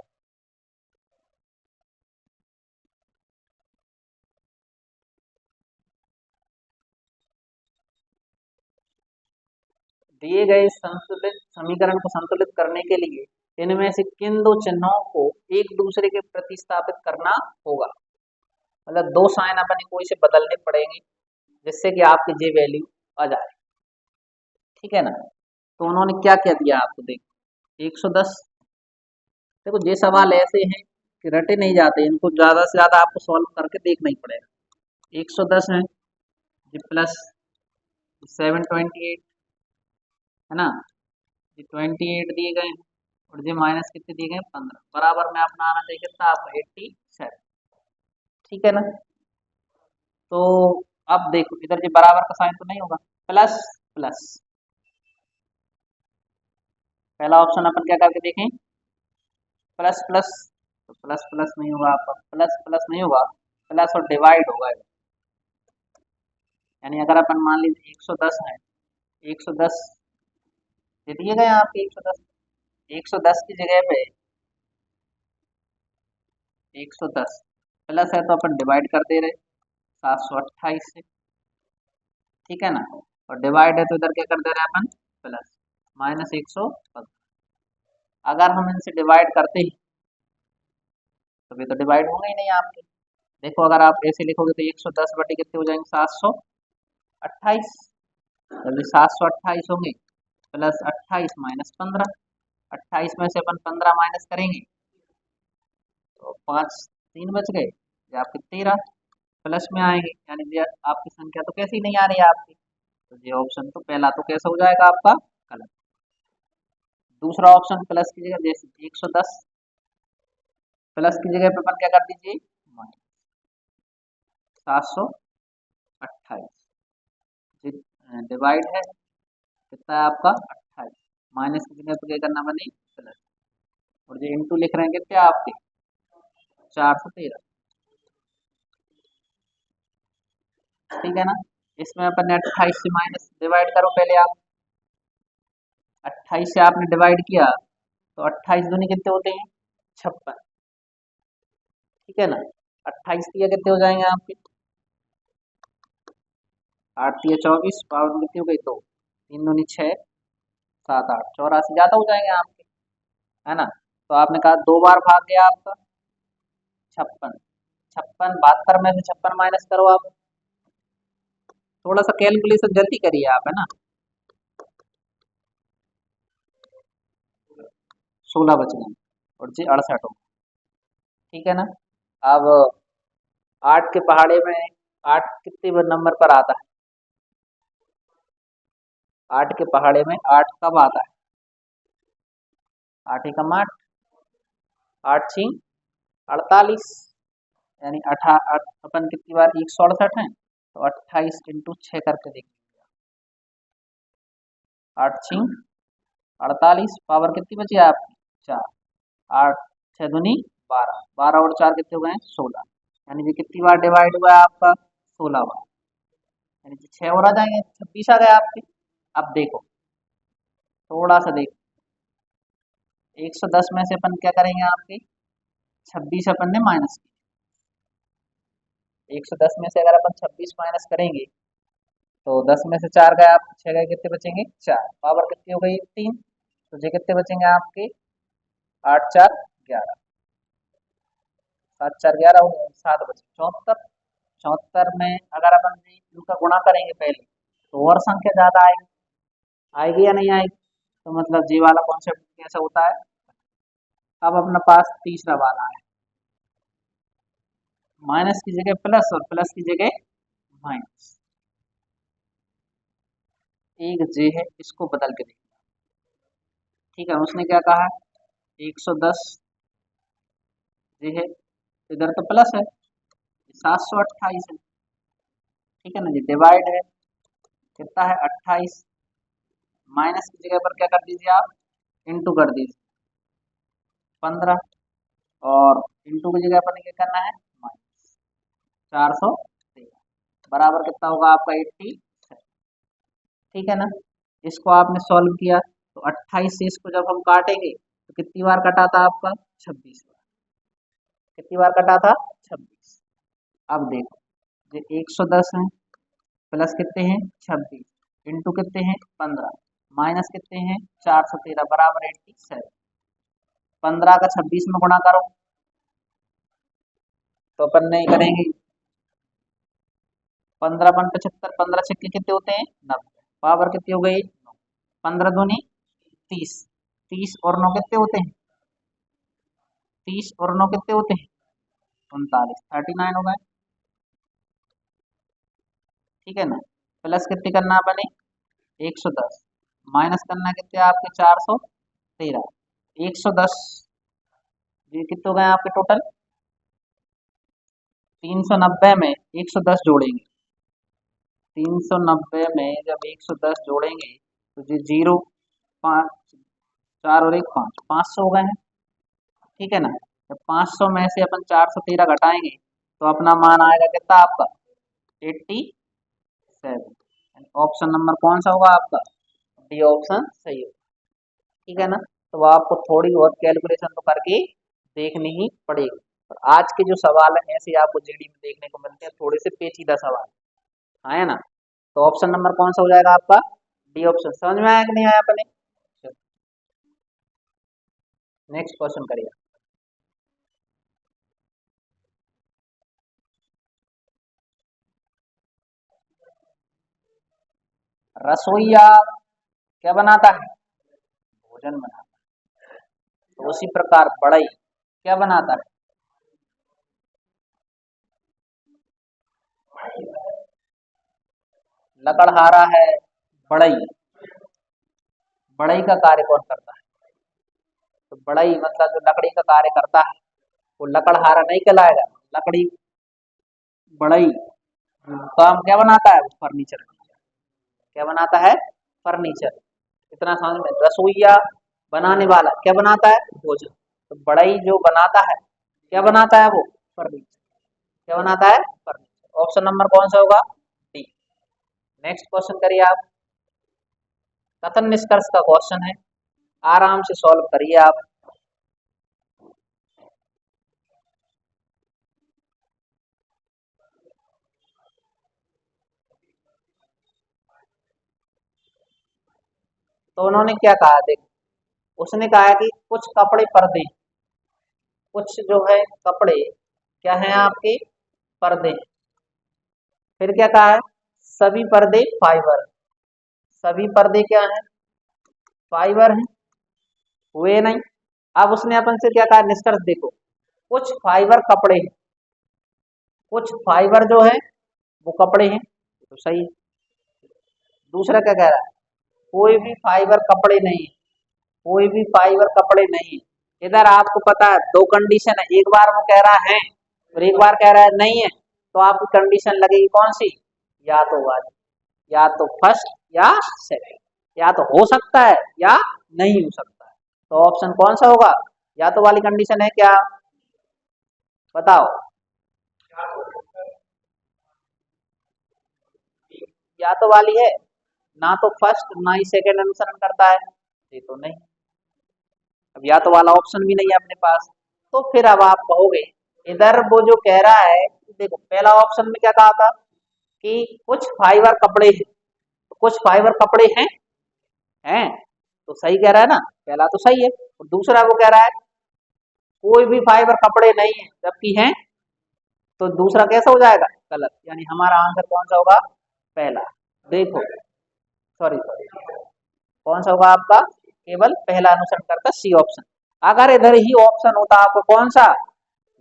दिए गए संतुलित समीकरण को संतुलित करने के लिए इनमें से किन दो चिन्हों को एक दूसरे के प्रतिस्थापित करना होगा। मतलब दो साइन अपन को इसे बदलने पड़ेंगे जिससे कि आपकी जे वैल्यू आ जाए। ठीक है ना। तो उन्होंने क्या क्या दिया आपको देखो 110। देखो ये सवाल ऐसे हैं कि रटे नहीं जाते, इनको ज्यादा से ज्यादा आपको सॉल्व करके देखना ही पड़ेगा। 110 है जी प्लस 728 है ना। ये 28 दिए गए हैं और ये माइनस कितने दिए गए 15 बराबर में अपना आना चाहिए कितना आपका 87। ठीक है ना। तो अब देखो इधर ये बराबर का साइन तो नहीं होगा प्लस प्लस। पहला ऑप्शन अपन क्या करके देखें प्लस प्लस तो प्लस प्लस नहीं होगा आपका, प्लस प्लस नहीं होगा प्लस और डिवाइड होगा। यानी अगर अपन मान लीजिए 110 है 110 दे दिए गए आपके 110। 110 की जगह पे 110 प्लस है तो अपन डिवाइड कर दे रहे 728 से। ठीक है ना। और डिवाइड है तो इधर क्या कर दे रहे हैं अपन प्लस माइनस 115। अगर हम इनसे डिवाइड करते हैं तो ये तो डिवाइड होंगे ही नहीं आपके। देखो अगर आप ऐसे लिखोगे तो 110 बटे कितने हो जाएंगे 728। जल्दी 728 होंगे प्लस 28 माइनस 15। 28 में से अपन 15 माइनस करेंगे तो 5 3 बच गए ये आपके 13 प्लस में आएंगे यानी ये आपकी संख्या तो कैसी नहीं आ रही है आपकी। तो ये ऑप्शन तो पहला तो कैसा हो जाएगा आपका गलत। दूसरा ऑप्शन प्लस की जगह जैसे 110 प्लस की जगह पे अपन क्या कर दीजिए माइनस 728। डिवाइड है कितना है आपका 28 माइनस की जगह पे क्या करना बने प्लस और जो इंटू लिख रहे हैं कितने आपके 413। ठीक है ना। इसमें अपन ने 28 से माइनस डिवाइड करो पहले आप। 28 से आपने डिवाइड किया तो 28 दूनी कितने होते हैं 56। ठीक है ना। 28 दिया कितने हो जाएंगे आपके 8 या 24 पावर में कितनी हो गई 2 तीन दूनी 6, 7 8, 84 ज़्यादा हो जाएंगे आपके, है ना। तो आपने कहा 2 बार भाग गया आपका 56, 56 72 में से 56 माइनस करो आप, थोड़ा सा कैलकुलेशन जल्दी करिए आप, है ना। 16 बच गए और जी 68 हो, ठीक है ना। अब 8 के पहाड़े में 8 कितने नंबर पर आता है? 8 के पहाड़े में 8 कब आता है? 8 एकम 8, 8 छीं 48, यानी अपन कितनी बार 168 है, तो 28 इंटू 6 करके देखिए, 8 छीं 48, पावर कितनी बची है आपकी? 4, 8 6 दूनी 12, 12 और 4 कितने हो गए? 16, यानी कि कितनी बार डिवाइड हुआ है आपका? 16 बार, यानी कि 6 और आ जाएंगे, 26 आ गए आपके। अब देखो, थोड़ा सा देखो, 110 में से अपन क्या करेंगे आपके? 26 अपन ने माइनस की, 110 में से अगर अपन 26 माइनस करेंगे तो 10 में से 4 गए, आप 6 गए, कितने बचेंगे? 4, पावर कितनी हो गई? 3, तो ये कितने बचेंगे आपके? 8 4 11, 7 4 11 हो गए, 7 बचे 74, 74 में अगर अपन इनका गुणा करेंगे पहले तो और संख्या ज्यादा आएगी, आएगी या नहीं आएगी? तो मतलब जी वाला कॉन्सेप्ट कैसा होता है। अब अपने पास तीसरा वाला है, माइनस की जगह प्लस और प्लस की जगह माइनस, एक जे है इसको बदल के देखना, ठीक है। उसने क्या कहा है? 110 जे है, इधर तो प्लस है, 728 है, ठीक है ना जी, डिवाइड है, कितना है? 28, माइनस की जगह पर क्या कर दीजिए आप? इंटू कर दीजिए 15, और इंटू की जगह पर क्या करना है? माइनस 413, बराबर कितना होगा आपका? 80, ठीक है ना। इसको आपने सॉल्व किया तो 28 से इसको जब हम काटेंगे तो कितनी बार कटा था आपका? 26 बार, कितनी बार कटा था? 26। अब देखो, ये 110 है, प्लस कितने हैं? 26, इंटू कितने हैं? 15, माइनस कितने हैं? 413, बराबर 87, 15 का 26 में गुणा करो तो अपन नहीं करेंगे, 15 बन 75, 15 छक्के कितने होते हैं? 90, पावर कितनी हो गई? 15 दूनी 30, 30 और 9 कितने होते हैं? 30 और 9 कितने होते हैं? 39, 39 हो गए, ठीक है ना। प्लस कितने करना अपने? 110, माइनस करना कितने आपके? 413, 110, ये कितने हो गए आपके टोटल? 390 में 110 जोड़ेंगे, 390 में जब 110 जोड़ेंगे तो ये 0 5 4 और 1 5, 500 हो गए हैं, ठीक है ना। जब 500 में से अपन 413 घटाएंगे तो अपना मान आएगा कितना आपका? 87, ऑप्शन नंबर कौन सा होगा आपका? डी ऑप्शन सही होगा, ठीक है ना। तो आपको थोड़ी बहुत कैलकुलेशन तो करके देखनी ही पड़ेगी। और आज के जो सवाल है ऐसे आपको जीडी में देखने को मिलते हैं, थोड़े से पेचीदा सवाल, हाँ, है ना। तो ऑप्शन नंबर कौन सा हो जाएगा आपका? D option. समझ में आया कि नहीं आया अपने? नेक्स्ट क्वेश्चन करिए। रसोईया क्या बनाता है? भोजन बनाता है। तो उसी प्रकार बढ़ई क्या बनाता है? लकड़हारा है बढ़ई, बढ़ई का कार्य कौन करता है? तो बढ़ई मतलब जो लकड़ी का कार्य करता है वो लकड़हारा नहीं कहलाएगा, लकड़ी बढ़ई काम क्या बनाता है? फर्नीचर, क्या बनाता है? फर्नीचर, इतना समझ में। रसोईया बनाने वाला क्या बनाता है? भोजन, तो बढ़ई जो बनाता है क्या बनाता है? वो फर्नीचर, क्या बनाता है? फर्नीचर, ऑप्शन नंबर कौन सा होगा? डी। नेक्स्ट क्वेश्चन करिए आप, कथन निष्कर्ष का क्वेश्चन है, आराम से सॉल्व करिए आप। तो उन्होंने क्या कहा, देखो उसने कहा कि कुछ कपड़े पर्दे, कुछ जो है कपड़े क्या हैं आपके, पर्दे। फिर क्या कहा है, सभी पर्दे फाइबर, सभी पर्दे क्या हैं, फाइबर हैं, हुए नहीं। अब उसने अपन से क्या कहा, निष्कर्ष देखो, कुछ फाइबर कपड़े हैं, कुछ फाइबर जो है वो कपड़े हैं, तो सही है। दूसरा क्या कह रहा है, कोई भी फाइबर कपड़े नहीं है, कोई भी फाइबर कपड़े नहीं है। इधर आपको पता है दो कंडीशन है, एक बार वो कह रहा है और एक बार कह रहा है नहीं है, तो आपकी कंडीशन लगेगी कौन सी, या तो वाली, या तो फर्स्ट या सेकंड, या तो हो सकता है या नहीं हो सकता है। तो ऑप्शन कौन सा होगा, या तो वाली कंडीशन है क्या, बताओ। या तो वाली है, ना तो फर्स्ट ना ही सेकंड अनुसरण करता है, ये तो नहीं। अब या तो वाला ऑप्शन भी नहीं है अपने पास, तो फिर अब आप कहोगे इधर वो जो कह रहा है, देखो पहला ऑप्शन में क्या कहा था कि कुछ फाइबर कपड़े हैं, तो कुछ फाइबर कपड़े हैं, तो सही कह रहा है ना, पहला तो सही है। और दूसरा वो कह रहा है कोई भी फाइबर कपड़े नहीं है जबकि हैं, तो दूसरा कैसा हो जाएगा, गलत। यानी हमारा आंसर कौन सा होगा, पहला। देखो सॉरी सॉरी, कौन सा होगा आपका, केवल पहला अनुसरण करता, सी ऑप्शन। अगर इधर ही ऑप्शन होता आपको कौन सा,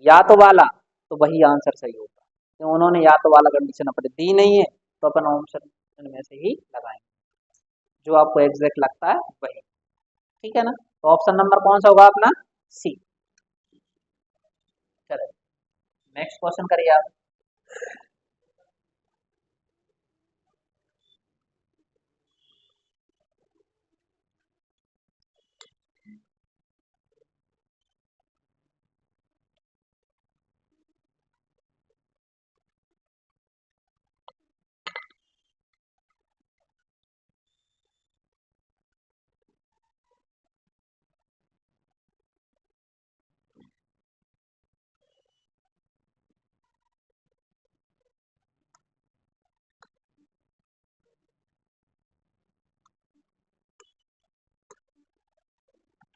या तो वाला, तो वही आंसर सही होता। तो उन्होंने या तो वाला कंडीशन अपने दी नहीं है, तो अपन ऑप्शन में से ही लगाएंगे जो आपको एग्जैक्ट लगता है वही, ठीक है ना। तो ऑप्शन नंबर कौन सा होगा अपना, सी। चलो नेक्स्ट क्वेश्चन करिए आप।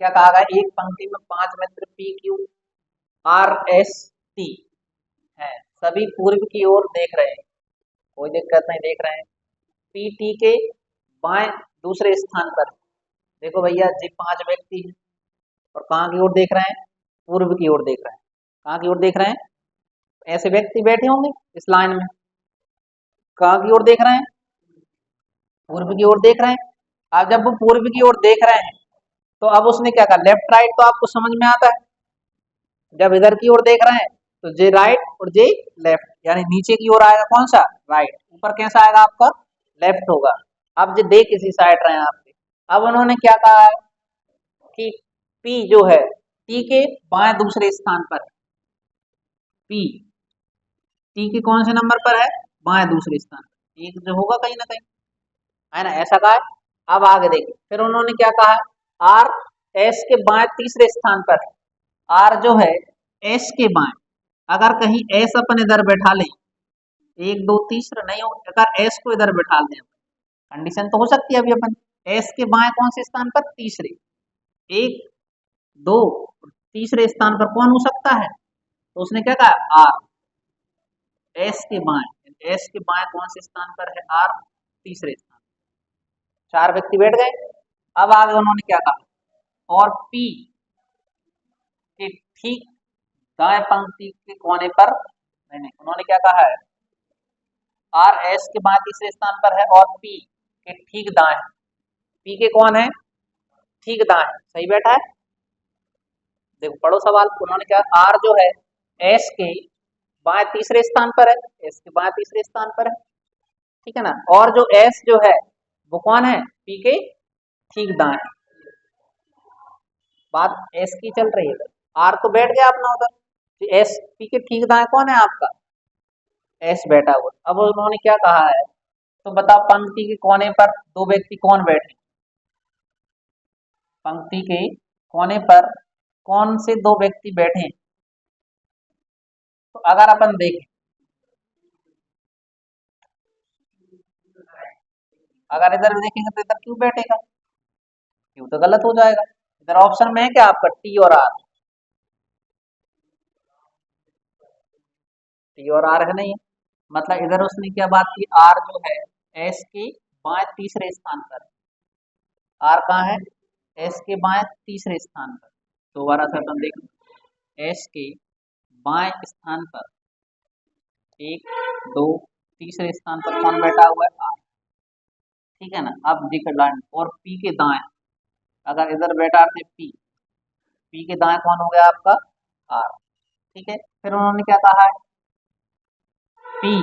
क्या कहा गया, एक पंक्ति में 5 मित्र P Q R S T है, सभी पूर्व की ओर देख रहे हैं, कोई दिक्कत नहीं, देख रहे हैं। पी टी के बाएं दूसरे स्थान पर, देखो भैया जी 5 व्यक्ति हैं और कहाँ की ओर देख रहे हैं, पूर्व की ओर देख रहे हैं। कहाँ की ओर देख रहे हैं, ऐसे व्यक्ति बैठे होंगे इस लाइन में, कहाँ की ओर देख रहे हैं, पूर्व की ओर देख रहे हैं। अब जब वो पूर्व की ओर देख रहे हैं, तो अब उसने क्या कहा, लेफ्ट राइट तो आपको समझ में आता है, जब इधर की ओर देख रहे हैं तो जे राइट और जे लेफ्ट, यानी नीचे की ओर आएगा कौन सा, राइट, ऊपर कैसा आएगा आपका, लेफ्ट होगा। अब जो देख इसी साइड रहे हैं आपके, अब उन्होंने क्या कहा है कि पी जो है टी के बाएं दूसरे स्थान पर, पी टी के कौन से नंबर पर है, बाएं दूसरे स्थान पर, एक जो होगा कहीं ना कहीं, है ना, ऐसा कहा है। अब आगे देखिए फिर उन्होंने क्या कहा है, आर एस के बाएं तीसरे स्थान पर, आर जो है एस के बाएं, अगर कहीं एस अपन इधर बैठा लें, एक दो तीसरा नहीं हो, अगर एस को इधर बैठा दें, कंडीशन तो हो सकती है अभी अपन, एस के बाएं कौन से स्थान पर, तीसरे, एक दो, तीसरे स्थान पर कौन हो सकता है, तो उसने क्या कहा, आर एस के बाएं, एस के बाएं कौन से स्थान पर है, आर तीसरे स्थान, 4 व्यक्ति बैठ गए। अब आगे उन्होंने क्या कहा, और पी के ठीक दाएं पंक्ति के कोने पर, नहीं उन्होंने क्या कहा है, आर एस के बाएं तीसरे स्थान पर है और पी के ठीक दाएं, पी के कौन है, ठीक दाएं, सही बैठा है। देखो पढ़ो सवाल, उन्होंने क्या, आर जो है एस के बाएं तीसरे स्थान पर है, एस के बाएं तीसरे स्थान पर है, ठीक है ना, और जो एस जो है वो कौन है, पी के ठीक दाएं, बात एस की चल रही है, आर तो बैठ गया अपना उधर, एस पी के ठीक दाएं कौन है आपका, एस बैठा हुआ। अब उन्होंने क्या कहा है, तो बताओ पंक्ति के कोने पर 2 व्यक्ति कौन बैठे, पंक्ति के कोने पर कौन से 2 व्यक्ति बैठे, तो अगर अपन देखें, अगर इधर देखेंगे तो इधर क्यों बैठेगा, क्यू तो गलत हो जाएगा। इधर ऑप्शन में है क्या आपका टी और आर, टी और आर है नहीं है, मतलब इधर उसने क्या बात की, आर जो है एस के बाएं तीसरे स्थान पर, आर कहाँ है, एस के बाएं तीसरे स्थान पर। दोबारा से अपन देख, एस के बाएं स्थान पर एक, दो, तीसरे स्थान पर कौन बैठा हुआ है, आर। ठीक है ना। अब दिख लाइन और पी के दाएं, अगर इधर बैठा थे पी, पी के दाएं कौन हो गया आपका, आर। ठीक है, फिर उन्होंने क्या कहा है, पी,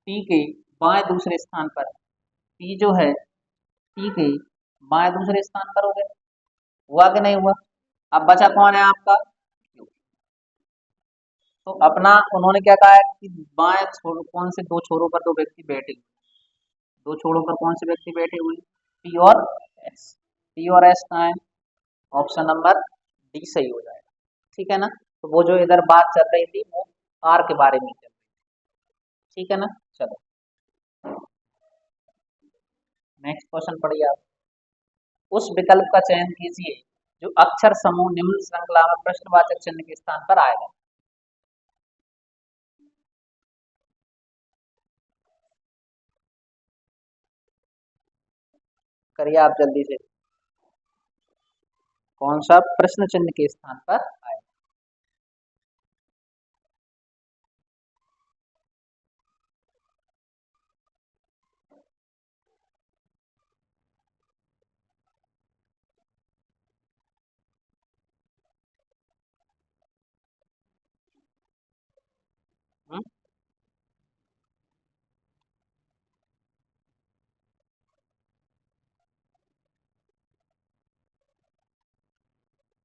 पी के बाएं दूसरे स्थान पर, पी जो है पी के बाएं दूसरे स्थान पर हो गए, हुआ कि नहीं हुआ। अब बचा कौन है आपका, Q। तो अपना उन्होंने क्या कहा है कि बाएं छोर कौन से दो छोरों पर दो व्यक्ति बैठे हुए, दो छोरों पर कौन से व्यक्ति बैठे हुए, पी और एस, पी और एस कहाँ है, ऑप्शन नंबर डी सही हो जाएगा। ठीक है ना। तो वो जो इधर बात चल रही थी वो आर के बारे में चल रही थी। ठीक है ना। चलो नेक्स्ट क्वेश्चन पढ़िए आप। उस विकल्प का चयन कीजिए जो अक्षर समूह निम्न श्रृंखला में प्रश्नवाचक चिन्ह के स्थान पर आएगा। करिए आप जल्दी से, कौन सा प्रश्न चिन्ह के स्थान पर आएगा। हम्म?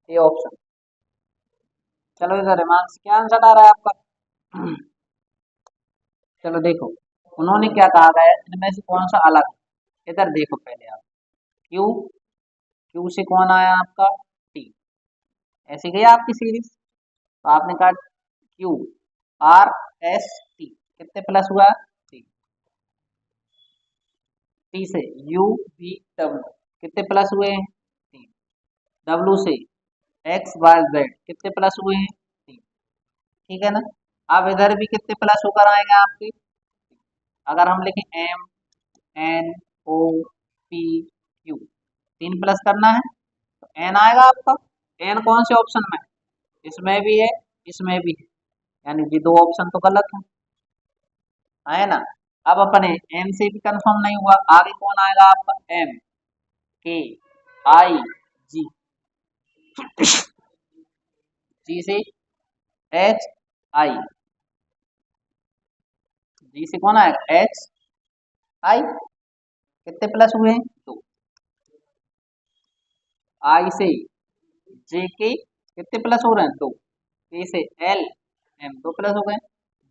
ये ऑप्शन, चलो इधर हिमांश क्या आंसर आ रहा है आपका। चलो देखो, उन्होंने क्या कहा गया इनमें से कौन सा अलग है? इधर देखो पहले आप, क्यू, क्यू से कौन आया आपका, टी, ऐसी गई आपकी सीरीज। तो आपने कहा क्यू, आर, एस, टी, कितने प्लस हुआ, टी, टी से यू, वी, डब्ल्यू, कितने प्लस हुए हैं, तीन, डब्ल्यू से एक्स, वाई, जेड, कितने प्लस हुए हैं, तीन। ठीक है ना। अब इधर भी कितने प्लस होकर आएंगे आपके, अगर हम लिखें M, N, O, P, Q, तीन प्लस करना है तो एन आएगा आपका। एन कौन से ऑप्शन में, इसमें भी है, इसमें भी है, यानी ये दो ऑप्शन तो गलत है ना। अब अपने एम से भी कंफर्म नहीं हुआ, आगे कौन आएगा आपका, एम, के, आई, जी, जी से एच, आई, जी से कौन आएगा, एच, आई, कितने प्लस हुए हैं, दो, आई से जे के कितने प्लस हो रहे हैं, दो, के से एल, एम, दो प्लस हो गए,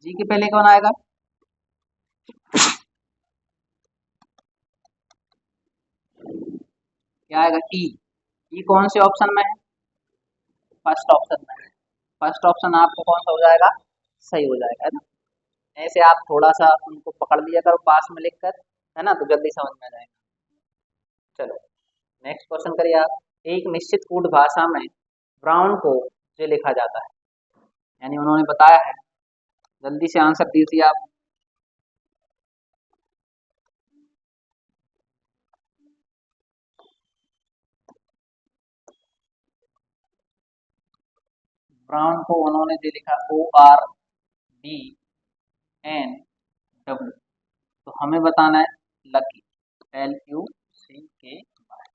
जी के पहले कौन आएगा, क्या आएगा, ई, ई कौन से ऑप्शन में है, फर्स्ट ऑप्शन में है, फर्स्ट ऑप्शन आपको कौन सा हो जाएगा, सही हो जाएगा, है ना। ऐसे आप थोड़ा सा उनको पकड़ लिया करो पास में लिख कर, है ना, तो जल्दी समझ में आ जाएगा। चलो नेक्स्ट क्वेश्चन करिए आप। एक निश्चित कूट भाषा में ब्राउन को जो लिखा जाता है, यानी उन्होंने बताया है, जल्दी से आंसर दीजिए आप। ब्राउन को उन्होंने जो लिखा O R D N W, तो हमें बताना है लकी, एल यू सी के वाई,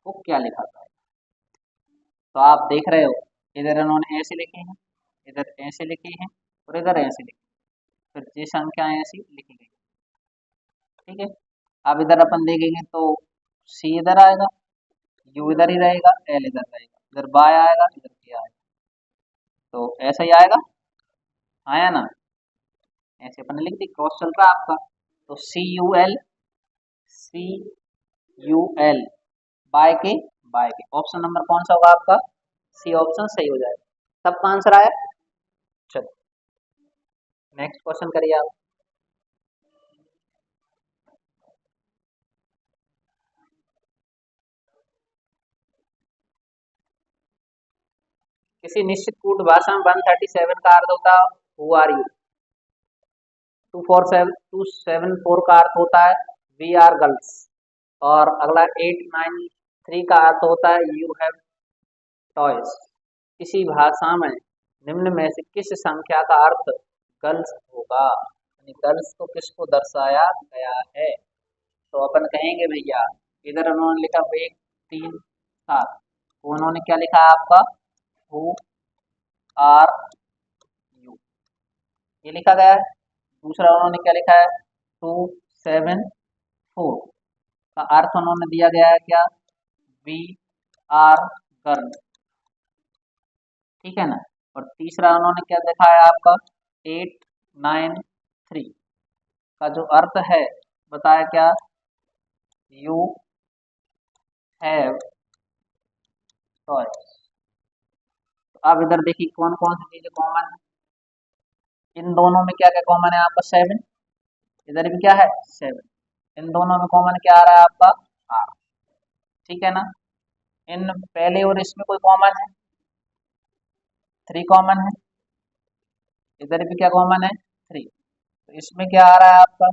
को क्या लिखा था। तो आप देख रहे हो, इधर इन्होंने ऐसे लिखे हैं, इधर ऐसे लिखे हैं, और इधर ऐसे लिखे, फिर ये संख्याएं ऐसी लिखी गई। ठीक है। अब इधर अपन देखेंगे तो सी इधर आएगा, यू इधर ही रहेगा, एल इधर रहेगा, इधर बाय आएगा, इधर के आएगा, तो ऐसा ही आएगा, आया ना। ऐसे अपन ने लिख दी, क्रॉस चल रहा है आपका, तो सी यू एल, सी यू एल, बाय के ऑप्शन नंबर कौन सा होगा आपका, सी ऑप्शन सही हो जाएगा। सबका आंसर आया। चलो नेक्स्ट क्वेश्चन करिए आप। किसी निश्चित कूट भाषा में 137 का अर्थ होता है हु आर यू। 274 का अर्थ होता है वी आर गर्ल्स। और अगला 893 का अर्थ होता है यू हैव टॉयज। इसी भाषा में निम्न में से किस संख्या का अर्थ गर्ल्स होगा, यानी गर्ल्स को किसको दर्शाया गया है। तो अपन कहेंगे भैया, इधर उन्होंने लिखा 1 3 7, तो उन्होंने क्या लिखा है आपका हु आर यू, ये लिखा गया है। दूसरा उन्होंने क्या लिखा है 274 का अर्थ उन्होंने दिया गया है क्या वी आर गर्ल, ठीक है ना। और तीसरा उन्होंने क्या दिखाया आपका 893 का जो अर्थ है बताया क्या यू हैव टॉयज। तो अब इधर देखिए कौन कौन सी चीजें कॉमन है। इन दोनों में क्या क्या कॉमन है आपका 7, इधर भी क्या है 7। इन दोनों में कॉमन क्या आ रहा है आपका आर, ठीक है ना। इन पहले और इसमें कोई कॉमन है 3 कॉमन है, इधर भी क्या कॉमन है 3, तो इसमें क्या आ रहा है आपका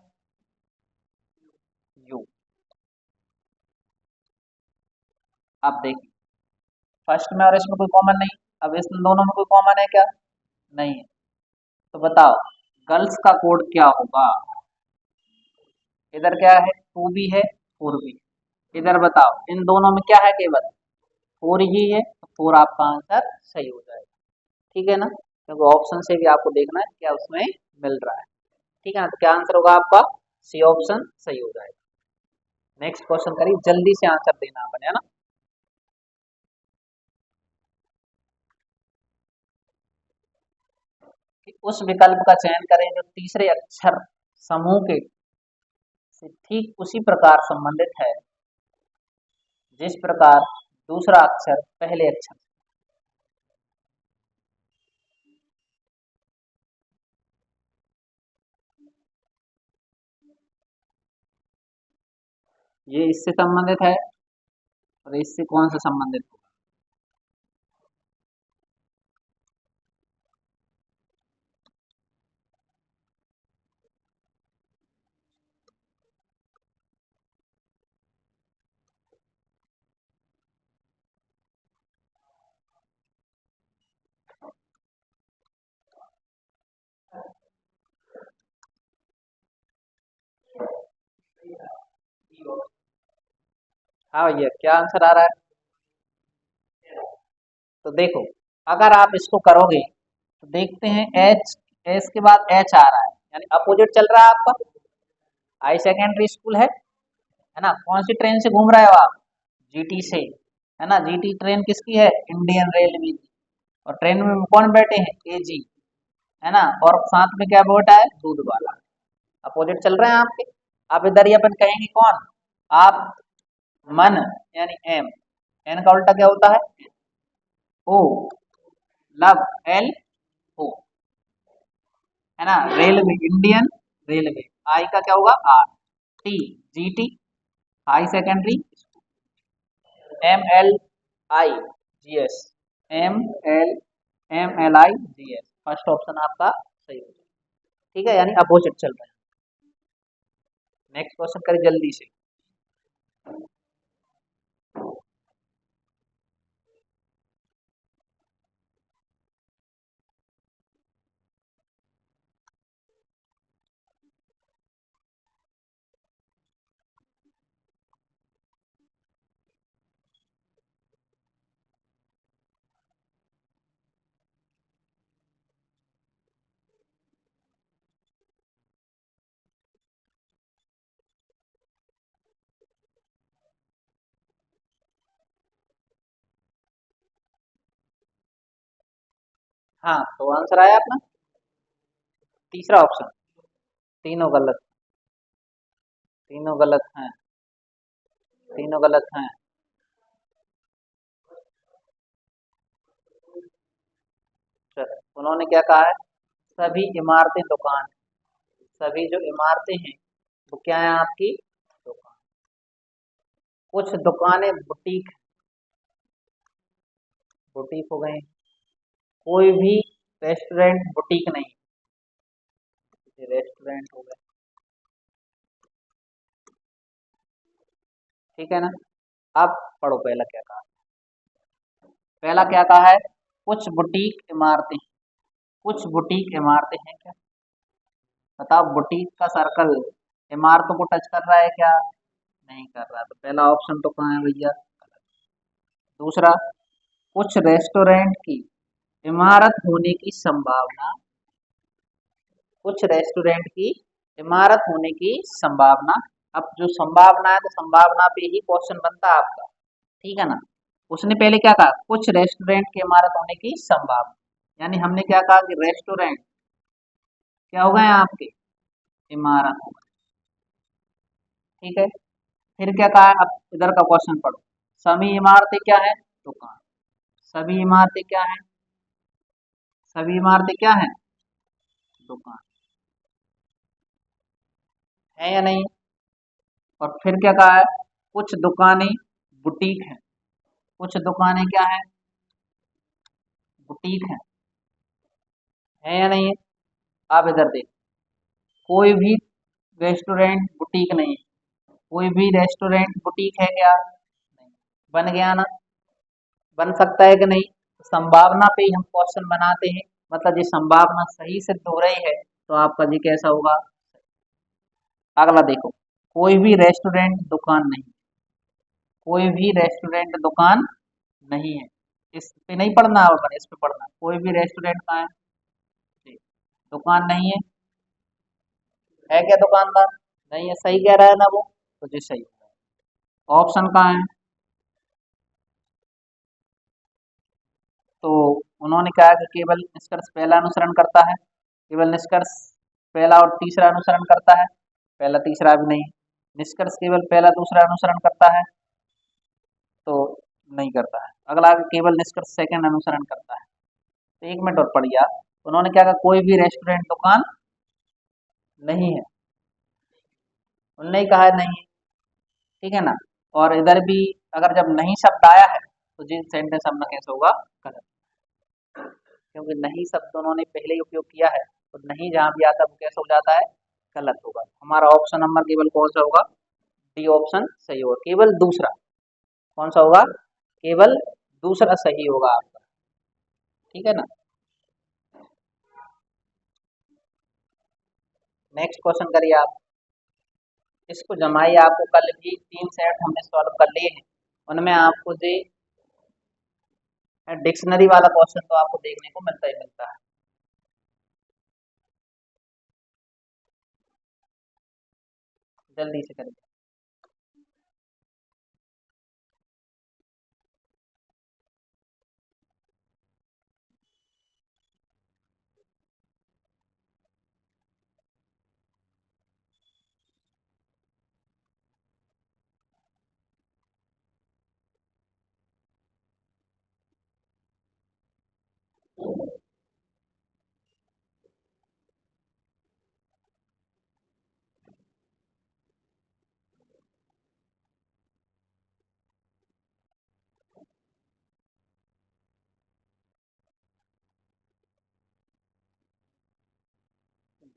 यू। अब देखिए फर्स्ट में और इसमें कोई कॉमन नहीं, अब इस दोनों में कोई कॉमन है क्या नहीं है, तो बताओ गर्ल्स का कोड क्या होगा। इधर क्या है 2 भी है 4 भी है। इधर बताओ इन दोनों में क्या है केवल 4 ही है, तो 4 आपका आंसर सही हो जाएगा, ठीक है ना। क्योंकि ऑप्शन से भी आपको देखना है क्या उसमें मिल रहा है, ठीक है ना। तो क्या आंसर होगा आपका सी ऑप्शन सही हो जाएगा। नेक्स्ट क्वेश्चन करिए, जल्दी से आंसर देना अपने, है ना। कि उस विकल्प का चयन करें जो तीसरे अक्षर समूह के से ठीक उसी प्रकार संबंधित है जिस प्रकार दूसरा अक्षर पहले अक्षर। ये इससे संबंधित है और इससे कौन सा संबंधित है। हाँ भैया क्या आंसर आ रहा है। तो देखो अगर आप इसको करोगे तो देखते हैं एच, एस के बाद एच आ रहा है, यानी अपोजिट चल रहा है आपका। हाई सेकेंडरी स्कूल है ना। कौन सी ट्रेन से घूम रहे हो आप, जीटी से, है ना। जीटी ट्रेन किसकी है इंडियन रेलवे की। और ट्रेन में कौन बैठे हैं एजी, है ना। और साथ में क्या बैठा है दूध वाला, अपोजिट चल रहे हैं आपके। आप इधर ही अपन कहेंगे कौन आप मन, यानी एम, एन का उल्टा क्या होता है ओ, लव एल ओ, है ना। रेलवे इंडियन रेलवे, आई का क्या होगा R, T GT high secondary, M L I G S, M L I G S, first option आपका सही हो जाएगा, ठीक है, यानी अपोजिट चल रहे हैं। नेक्स्ट क्वेश्चन करें जल्दी से। हाँ तो आंसर आया अपना तीसरा ऑप्शन। तीनों गलत, तीनों गलत हैं, तीनों गलत हैं। चलो उन्होंने क्या कहा है सभी इमारतें दुकान, सभी जो इमारतें हैं वो क्या है आपकी दुकान। कुछ दुकानें बुटीक, बुटीक हो गए, कोई भी रेस्टोरेंट बुटीक नहीं। रेस्टोरेंट हो गया, ठीक है ना। अब पढ़ो पहला क्या कहा। पहला क्या कहा है, कुछ बुटीक इमारतें, कुछ बुटीक इमारतें हैं क्या। बताओ बुटीक का सर्कल इमारतों को टच कर रहा है क्या, नहीं कर रहा, तो पहला ऑप्शन तो कहाँ है भैया। दूसरा, कुछ रेस्टोरेंट की इमारत होने की संभावना, कुछ रेस्टोरेंट की इमारत होने की संभावना। अब जो संभावना है तो संभावना पे ही क्वेश्चन बनता है आपका, ठीक है ना। उसने पहले क्या कहा, कुछ रेस्टोरेंट की इमारत होने की संभावना, यानी हमने क्या कहा कि रेस्टोरेंट क्या हो गए आपके, इमारत हो गए, ठीक है। फिर क्या कहा है, अब इधर का क्वेश्चन पढ़ो। सभी इमारतें क्या है, दुकान। सभी इमारतें क्या है, सभी इमारतें क्या है, दुकान, है या नहीं। और फिर क्या कहा है, कुछ दुकानें बुटीक हैं, कुछ दुकानें क्या है, बुटीक है या नहीं है। आप इधर देखो, कोई भी रेस्टोरेंट बुटीक नहीं है, कोई भी रेस्टोरेंट बुटीक है क्या, नहीं। बन गया ना, बन सकता है कि नहीं। संभावना पे ही हम क्वेश्चन बनाते हैं, मतलब ये संभावना सही सिद्ध हो रही है तो आपका जी कैसा होगा। अगला देखो, कोई भी रेस्टोरेंट दुकान नहीं, कोई भी रेस्टोरेंट दुकान नहीं है। इस पे नहीं पढ़ना होगा, इस पे पढ़ना, कोई भी रेस्टोरेंट कहाँ है, जी, दुकान नहीं है क्या दुकानदार, नहीं है, सही कह रहा है ना वो, तो जी सही। ऑप्शन कहाँ है, तो उन्होंने कहा कि केवल निष्कर्ष पहला अनुसरण करता है, केवल निष्कर्ष पहला और तीसरा अनुसरण करता है, पहला तीसरा भी नहीं। निष्कर्ष केवल पहला दूसरा अनुसरण करता है, तो नहीं करता है। अगला केवल निष्कर्ष सेकंड अनुसरण करता है, तो एक मिनट और पढ़िए आप। उन्होंने क्या कहा, कोई भी रेस्टोरेंट दुकान नहीं है, उन्होंने ही कहा है नहीं है, ठीक है ना। और इधर भी अगर जब नहीं शब्द आया है तो जी सेंटेंस अपना कैसे होगा, गलत, क्योंकि नहीं शब्द उन्होंने पहले ही उपयोग किया है, तो नहीं जहाँ भी आता है वो कैसे हो जाता है, गलत होगा। हमारा ऑप्शन नंबर केवल कौन सा होगा, डी ऑप्शन सही होगा, केवल दूसरा। कौन सा होगा, केवल दूसरा सही होगा आपका, ठीक है ना। नेक्स्ट क्वेश्चन करिए आप। इसको जमाइए, आपको कल भी 3 सेट हमने सॉल्व कर लिए हैं, उनमें आपको जी डिक्शनरी वाला क्वेश्चन तो आपको देखने को मिलता ही मिलता है। जल्दी से करिए।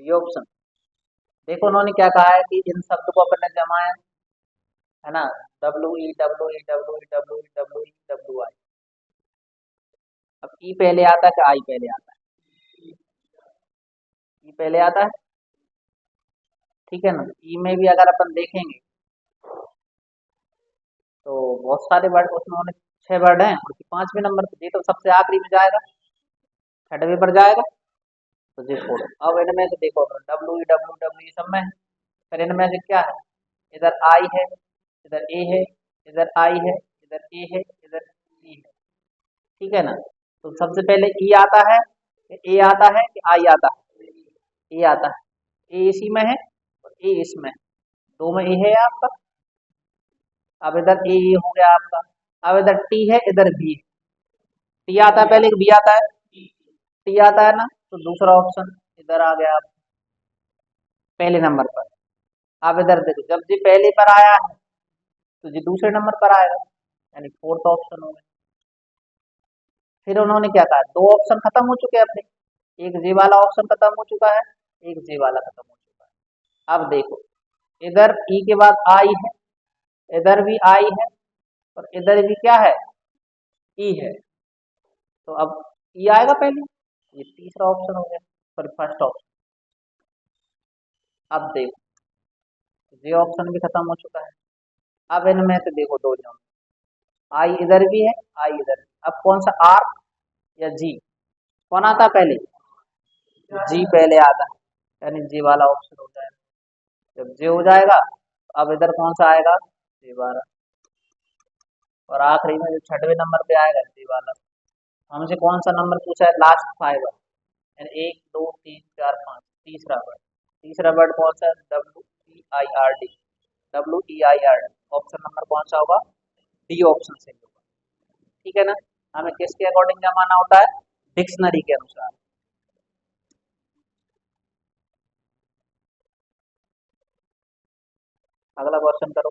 डी ऑप्शन, देखो उन्होंने क्या कहा है कि इन शब्द को अपन ने जमाया है ना, W E W E W E W E W E W I. अब ई पहले आता है कि आई पहले आता है, ई पहले आता है, ठीक है ना। ई में भी अगर अपन देखेंगे तो बहुत सारे वर्ड उसमें उन्होंने 6 वर्ड हैं, और 5वें नंबर पे ये तो सबसे आखिरी में जाएगा, छठवें पर जाएगा, तो जी छोड़ो। अब इनमें से देखो, डब्ल्यू ई डब्ल्यू डब्ल्यू सब में है, फिर इनमें से क्या है, इधर आई है, इधर ए है, इधर आई है, इधर ए है, इधर ई है, ठीक है ना। तो सबसे पहले ई आता है, ए आता है कि आई आता है, ए आता है, ए इसी में है और ए इसमें है, दो में ए है आपका। अब इधर ए हो गया आपका, अब इधर टी है, इधर बी है। टी आता है पहले कि बी आता है, टी आता है ना, तो दूसरा ऑप्शन इधर आ गया आप पहले नंबर पर। अब इधर देखो, जब जी पहले पर आया है तो जी दूसरे नंबर पर आएगा, यानी फोर्थ ऑप्शन हो गया, फिर उन्होंने क्या कहा, दो ऑप्शन खत्म हो चुके हैं अपने, एक जे वाला ऑप्शन खत्म हो चुका है, एक जे वाला खत्म हो चुका है। अब देखो, इधर ई के बाद आई है, इधर भी आई है, और इधर भी क्या है, ई है। तो अब ई आएगा पहले, ये तीसरा ऑप्शन हो गया, सॉरी फर्स्ट ऑप्शन। अब देखो, जे ऑप्शन भी खत्म हो चुका है। अब इनमें से देखो दो जन, आई इधर भी है, आई इधर भी। अब कौन सा, आर या जी, कौन आता है पहले, जी पहले आता है, यानी जी वाला ऑप्शन हो जाएगा। जब जे हो जाएगा, अब इधर कौन सा आएगा, जे वाला, और आखिरी में जो छठवें नंबर पे आएगा जे वाला। हमसे कौन सा नंबर पूछा है, लास्ट 5, यानी 1 2 3 4 5, तीसरा वर्ड। तीसरा वर्ड कौन सा है, WEIRD, WEIRD। ऑप्शन नंबर कौन सा होगा, डी ऑप्शन सही होगा। ठीक है ना। हमें किसके अकॉर्डिंग जमाना होता है, डिक्शनरी के अनुसार। अगला क्वेश्चन करो।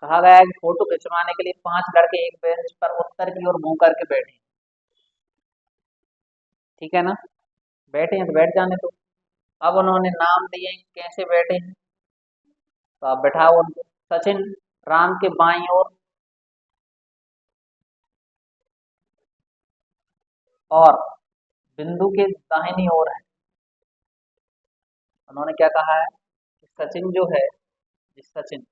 कहा गया है कि फोटो खिंचवाने के लिए 5 लड़के एक बेंच पर उत्तर की ओर मुंह करके बैठे। ठीक है ना, बैठे हैं तो बैठ जाने दो। अब उन्होंने नाम दिए हैं, कैसे बैठे हैं, तो आप बैठाओ उनको। सचिन राम के बाईं ओर और बिंदु के दाहिनी ओर है। उन्होंने क्या कहा है कि सचिन जो है, जिस सचिन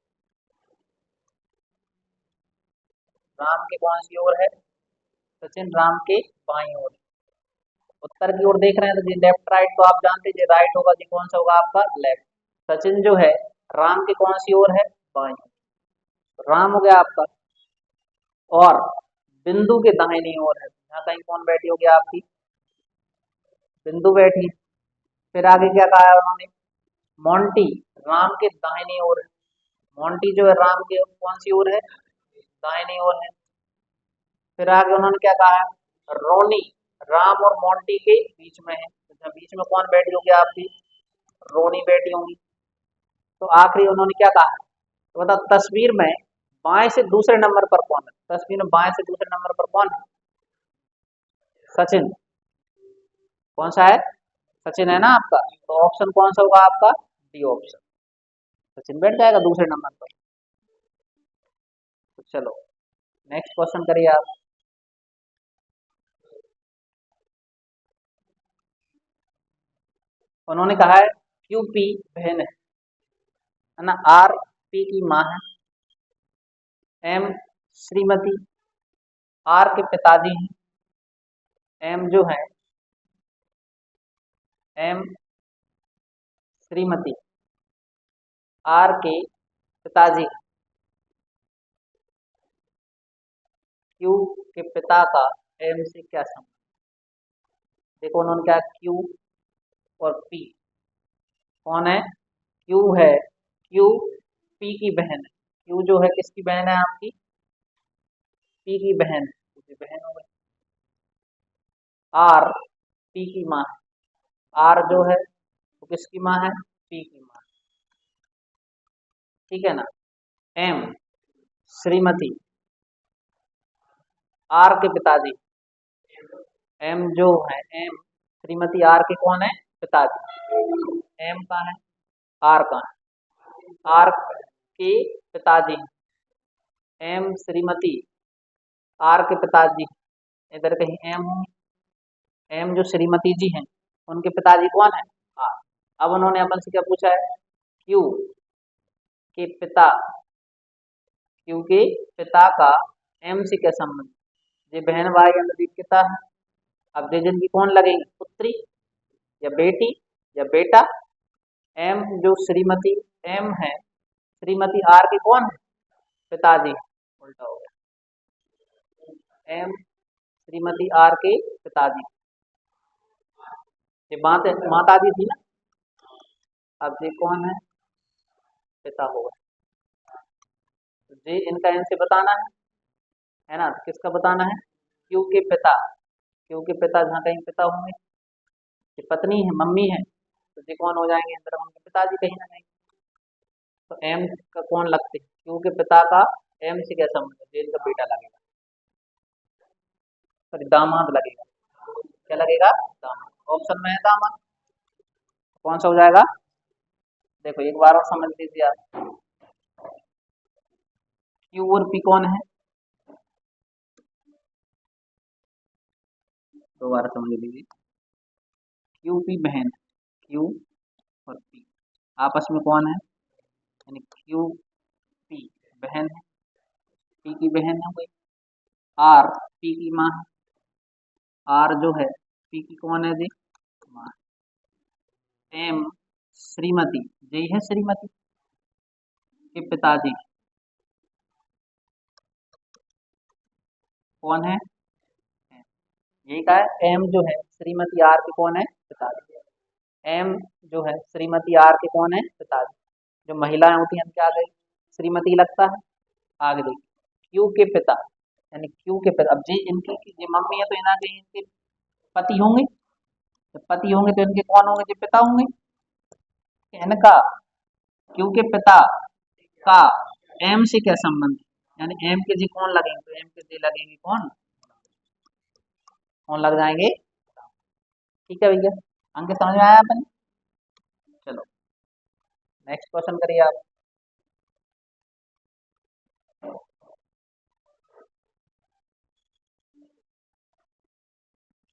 राम के कौन सी ओर है, सचिन राम के बाईं ओर, उत्तर की ओर देख रहे हैं, तो जी लेफ्ट राइट तो आप जानते हैं, जी राइट होगा, जी कौन सा होगा आपका, लेफ्ट। सचिन जो है राम की कौन सी ओर है, बाईं ओर। राम हो गया आपका, और बिंदु के दाहिनी ओर है, यहाँ कहीं कौन बैठी होगी आपकी, बिंदु बैठी। फिर आगे क्या कहा है उन्होंने, मोंटी राम के दाहिनी ओर है। मोंटी जो है राम के कौन सी ओर है, दाहिनी ओर है। फिर आगे उन्होंने क्या कहा है, रोनी राम और मोंटी के बीच में है, तो बीच में कौन बैठी होगी आपकी, रोनी बैठी होंगी। तो आखिरी उन्होंने क्या कहा है, तो बताओ तस्वीर में बाएं से दूसरे नंबर पर कौन है, तस्वीर में बाएं से दूसरे नंबर पर कौन है, सचिन। कौन सा है, सचिन है ना आपका, तो ऑप्शन कौन सा होगा आपका, डी ऑप्शन। सचिन बैठ जाएगा दूसरे नंबर पर। तो चलो नेक्स्ट क्वेश्चन करिए आप। उन्होंने कहा है QP बहन है ना, RP की माँ है, M श्रीमती R के पिताजी हैं, M जो है, M श्रीमती R के पिताजी, Q के पिता का M से क्या संबंध। देखो उन्होंने क्या, Q और P कौन है, Q है, Q P की बहन है। Q जो है किसकी बहन है आपकी, P की बहन है, उसकी बहन हो गई। R P की माँ है, R जो है वो किसकी माँ है, P की माँ। ठीक है ना। M श्रीमती R के पिताजी, M जो है, M श्रीमती R के कौन है, पिताजी। M का है, R का है, R के पिताजी, M श्रीमती R के पिताजी, इधर कहीं M हो, M जो श्रीमती जी हैं उनके पिताजी कौन है, R। अब उन्होंने अपन से क्या पूछा है, Q के पिता, Q के पिता का M से क्या संबंध, ये बहन भाई या नदी पिता है। अब जे जिनकी कौन लगेगी, पुत्री या बेटी या बेटा। M जो श्रीमती M है, श्रीमती R के कौन है, पिताजी, उल्टा हो गया, M श्रीमती R के पिताजी, ये माता जी थी ना, अब ये कौन है, पिता होगा। तो जे इनका इनसे बताना है ना, तो किसका बताना है, क्यू के पिता, क्यू के पिता जहाँ कहीं पिता होंगे, ये पत्नी है, मम्मी है, तो ये कौन हो जाएंगे, अंदर उनके पिताजी कहीं ना कहीं। तो एम का कौन लगते हैं, क्यू के पिता का एम से क्या संबंध है, जेल का बेटा लगेगा, सॉरी दामाद लगेगा, क्या लगेगा, दामाद। ऑप्शन में है दामाद, कौन सा हो जाएगा, देखो एक बार और समझ लीजिए आप, क्यू और पी कौन है, दोबारा समझ लीजिए, क्यू पी बहन, क्यू और पी आपस में कौन है, यानी क्यू पी बहन है, पी की बहन है कोई, आर पी की माँ है, आर जो है पी की कौन है जी, माँ। एम श्रीमती, यही है श्रीमती के पिताजी कौन है, यही का है, एम जो है श्रीमती आर के कौन है, पिताजी। एम जो है श्रीमती आर के कौन है, पिताजी। जो महिलाएं होती हैं क्या गई, श्रीमती लगता है, आगे देखिए क्यू के पिता, यानी क्यू के पिता, अब जी इनकी ये मम्मी है तो इना के इनके पति होंगे, जब पति होंगे तो इनके कौन होंगे, जो पिता होंगे, इनका क्यू के पिता का एम से क्या संबंध है, यानी एम के जी कौन लगेंगे, तो एम के जी लगेंगे कौन, कौन लग जाएंगे, ठीक है भैया, अंक समझ में आया अपन, चलो नेक्स्ट क्वेश्चन करिए आप।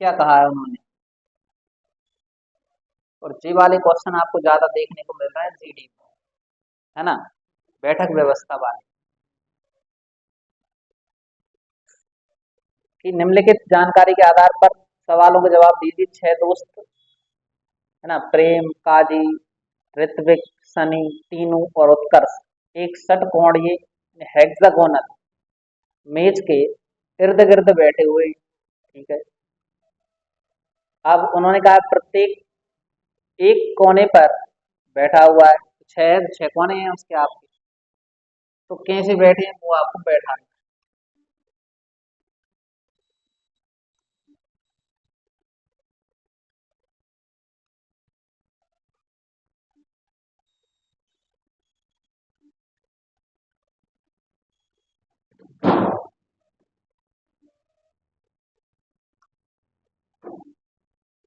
क्या कहा है उन्होंने, और जी वाले क्वेश्चन आपको ज्यादा देखने को मिल रहा है जीडी, है ना, बैठक व्यवस्था वाले, कि निम्नलिखित जानकारी के आधार पर सवालों के जवाब दीजिए। छह दोस्त, है ना, प्रेम, काजी, ऋत्विक, सनी, टीनू और उत्कर्ष एक षटकोणीय हेक्सागोनल मेज के इर्द गिर्द बैठे हुए, ठीक है। अब उन्होंने कहा प्रत्येक एक कोने पर बैठा हुआ है, छह छह कोने हैं उसके आपके, तो कैसे बैठे हैं वो आपको बैठाना है।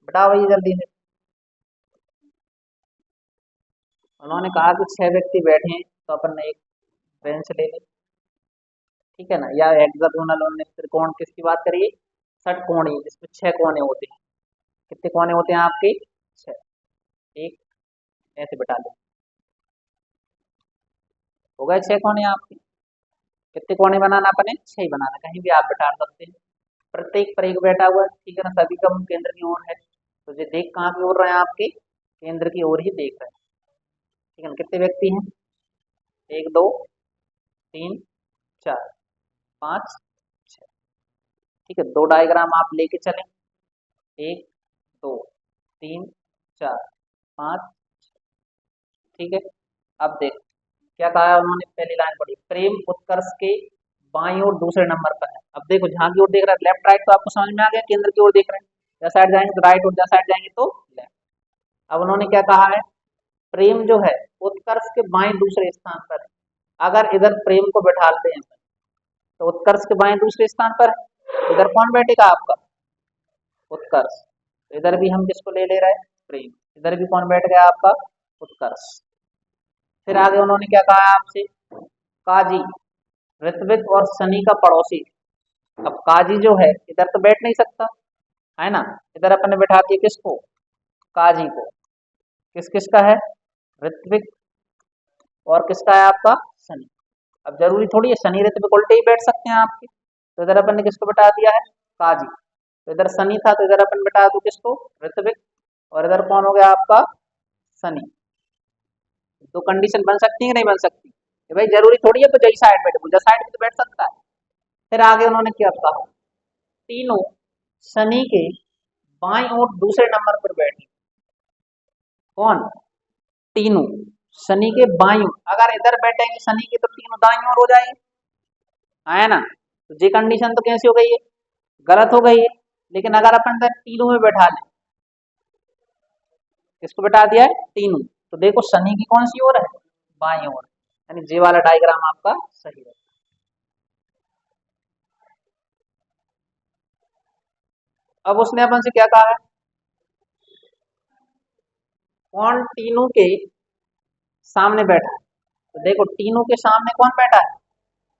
बताओ भैया जल्दी से, उन्होंने कहा कि छह व्यक्ति बैठे हैं तो अपन ने एक बेंच ले ली, ठीक है ना, या हेक्सागोनल, उन्होंने त्रिकोण किसकी बात करी है, षटकोणीय जिसमें छह कोने होते हैं, कितने कोने होते हैं आपके, छह, एक ऐसे बैठा लो, हो गए छह कोने आपके, कितने कोने बनाना अपने, छह ही बनाना, कहीं भी आप बैठा सकते हैं, प्रत्येक पर एक बैठा हुआ है, ठीक है ना, सभी का मुंह केंद्र की ओर है, तो ये देख कहाँ की ओर रहे हैं आपके, केंद्र की ओर ही देख रहे हैं, ठीक है ना, कितने व्यक्ति हैं, एक दो तीन चार पाँच छह, ठीक है, दो डायग्राम आप लेके चलें, एक दो तीन चार पाँच, ठीक है। अब देख क्या कहा है उन्होंने, पहली लाइन पढ़ी, प्रेम उत्कर्ष के बाईं ओर दूसरे नंबर पर है। अब देखो जहां की ओर देख रहा है लेफ्ट राइट तो आपको समझ में आ गया, केंद्र की ओर देख रहे हैं, जहाँ साइड जाएंगे तो राइट और जहाँ साइड जाएंगे तो लेफ्ट। अब उन्होंने क्या कहा है, प्रेम जो है उत्कर्ष के बाएं दूसरे स्थान पर है, अगर इधर प्रेम को बैठाते हैं तो उत्कर्ष के बाएं दूसरे स्थान पर है, इधर कौन बैठेगा आपका, उत्कर्ष, तो इधर भी हम किसको ले ले रहे हैं, प्रेम, इधर भी कौन बैठ गया आपका, उत्कर्ष। फिर आगे उन्होंने क्या कहा है आपसे, काजी, ऋत्विक और शनि का पड़ोसी। अब काजी जो है इधर तो बैठ नहीं सकता, है ना, इधर अपन ने बैठा दिया किसको, काजी को, किस किस का है, ऋत्विक और किसका है आपका, शनि। अब जरूरी थोड़ी है शनि ऋत्विक उल्टे ही बैठ सकते हैं आपके, तो इधर अपन ने किसको बैठा दिया है, काजी, तो इधर शनि था तो इधर अपन बैठा दो किसको, ऋत्विक, और इधर कौन हो गया आपका, शनि। तो कंडीशन बन सकती है कि नहीं बन सकती, कि भाई जरूरी थोड़ी है तो जही साइड बैठे, जहाँ साइड में तो बैठ सकता है। फिर आगे उन्होंने क्या कहा, तीनों शनि के बाईं ओर दूसरे नंबर पर बैठे, कौन, तीनों शनि के बाईं ओर, अगर इधर बैठेंगे शनि के तो तीनों दाईं ओर हो जाएंगे, है ना, तो ये कंडीशन तो कैसी हो गई है, गलत हो गई है। लेकिन अगर अपन इधर तीनों में बैठा लें, किसको बैठा दिया है, तीनों, तो देखो शनि की कौन सी ओर है, बाईं ओर, यानी जे वाला डायग्राम आपका सही है। अब उसने अपन से क्या कहा है, कौन तीनों के सामने बैठा है। तो देखो तीनों के सामने कौन बैठा है,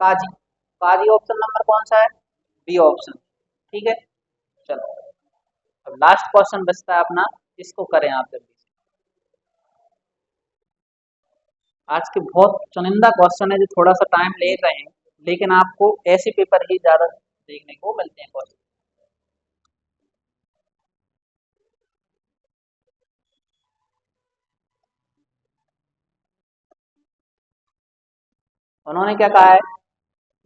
काजी। काजी ऑप्शन नंबर कौन सा है, बी ऑप्शन। ठीक है, चलो अब लास्ट क्वेश्चन बचता है अपना, इसको करें आप जल्दी से। आज के बहुत चुनिंदा क्वेश्चन है जो थोड़ा सा टाइम ले रहे हैं, लेकिन आपको ऐसे पेपर ही ज्यादा देखने को मिलते हैं क्वेश्चन। उन्होंने क्या कहा है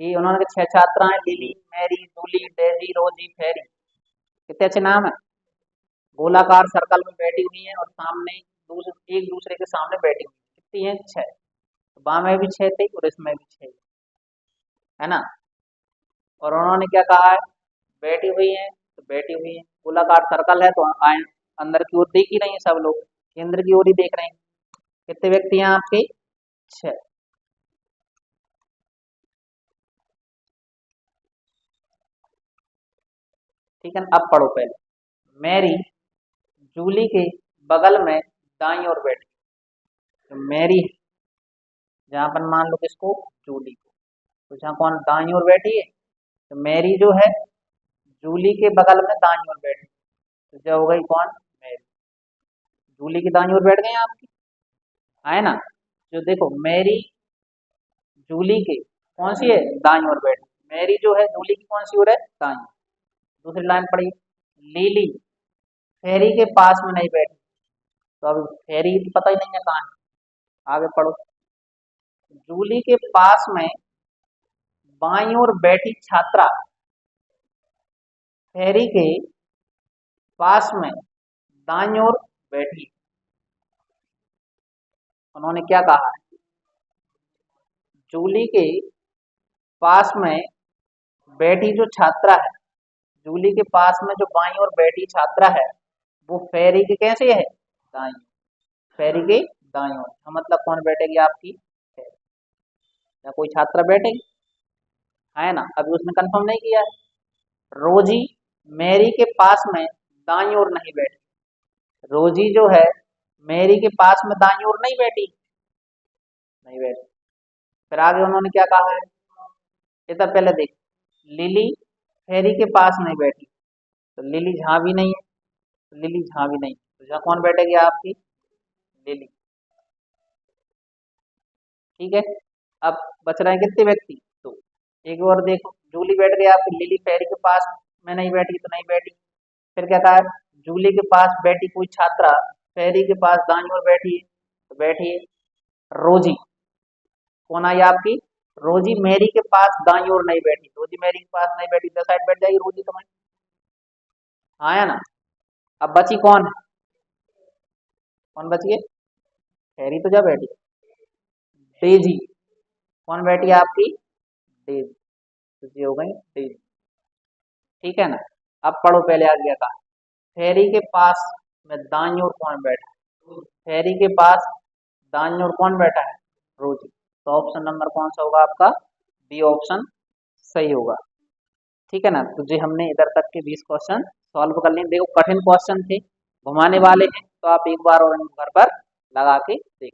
कि उन्होंने छह छात्राएं, लिली, मैरी, जूली, डेजी, रोजी, फेरी। कितने अच्छे नाम है। गोलाकार सर्कल में बैठी हुई है और सामने एक दूसरे के सामने बैठी हुई है। कितनी है, छह। तो बाँ में भी छह थे और इसमें भी छह, है ना। और उन्होंने क्या कहा है, बैठी हुई है तो बैठी हुई है, गोलाकार सर्कल है तो आए अंदर की ओर देख ही रही है, सब लोग केंद्र की ओर ही देख रहे हैं। कितने व्यक्ति हैं आपके, छह। ठीक है, अब पढ़ो पहले। मैरी जूली के बगल में दाई और बैठी। तो मैरी जहां पर मान लो किसको, जूली को। तो जहां कौन दाई और बैठी है, तो मैरी जो है जूली के बगल में दाई और बैठी। तो जो हो गई कौन, मैरी। जूली की दाई और बैठ गई आपकी, है ना। जो देखो मैरी जूली के कौन सी है, दाई और बैठी। मैरी जो है जूली की कौन सी ओर है, दाई। दूसरी लाइन पढ़ी, लीली फेरी के पास में नहीं बैठी। तो अब फेरी तो पता ही नहीं है कहाँ है, आगे पढ़ो। जूली के पास में बाईं ओर बैठी छात्रा फेरी के पास में दाईं ओर बैठी। उन्होंने क्या कहा है, जूली के पास में बैठी जो छात्रा है, जूली के पास में जो बाईं ओर बैठी छात्रा है, वो फेरी के कैसे है, दाईं। फेरी के दाईं ओर का मतलब कौन बैठेगी आपकी, फेरी। या कोई छात्रा बैठेगी, है ना। अभी उसने कंफर्म नहीं किया है। रोजी मैरी के पास में दाईं ओर नहीं बैठी। रोजी जो है मैरी के पास में दाईं ओर नहीं बैठी, नहीं बैठी। फिर आगे उन्होंने क्या कहा है, ये तो पहले देख, लिली फेरी के पास नहीं बैठी। तो लिली जहां भी नहीं है, तो लिली जहां भी नहीं, तो जहां कौन बैठेगी आपकी, लिली। ठीक है, अब बच रहे हैं कितने व्यक्ति, तो एक और देखो, जूली बैठ गई आपकी, लिली फेरी के पास में नहीं बैठी तो नहीं बैठी। फिर क्या कहा है, जूली के पास बैठी कोई छात्रा फेरी के पास दाईं ओर बैठी है, तो बैठी है। रोजी कौन आई आपकी, रोजी मैरी के पास दाईं ओर नहीं बैठी। रोजी मैरी के पास नहीं बैठी, इधर साइड बैठ जाएगी रोजी तुम्हें, आया ना। अब बची कौन, कौन बची है, फेरी तो जा बैठी, डेजी। कौन बैठी है आपकी, डेजी। तो ये हो गई डेजी। ठीक है ना। अब पढ़ो पहले आगे का, फेरी के पास में दाईं ओर कौन बैठा है, फेरी के पास दाईं ओर कौन बैठा है, रोजी। तो ऑप्शन नंबर कौन सा होगा आपका, बी ऑप्शन सही होगा। ठीक है ना। तो जो हमने इधर तक के 20 क्वेश्चन सॉल्व कर लिए। देखो कठिन क्वेश्चन थे, घुमाने वाले हैं, तो आप एक बार और घर पर लगा के देख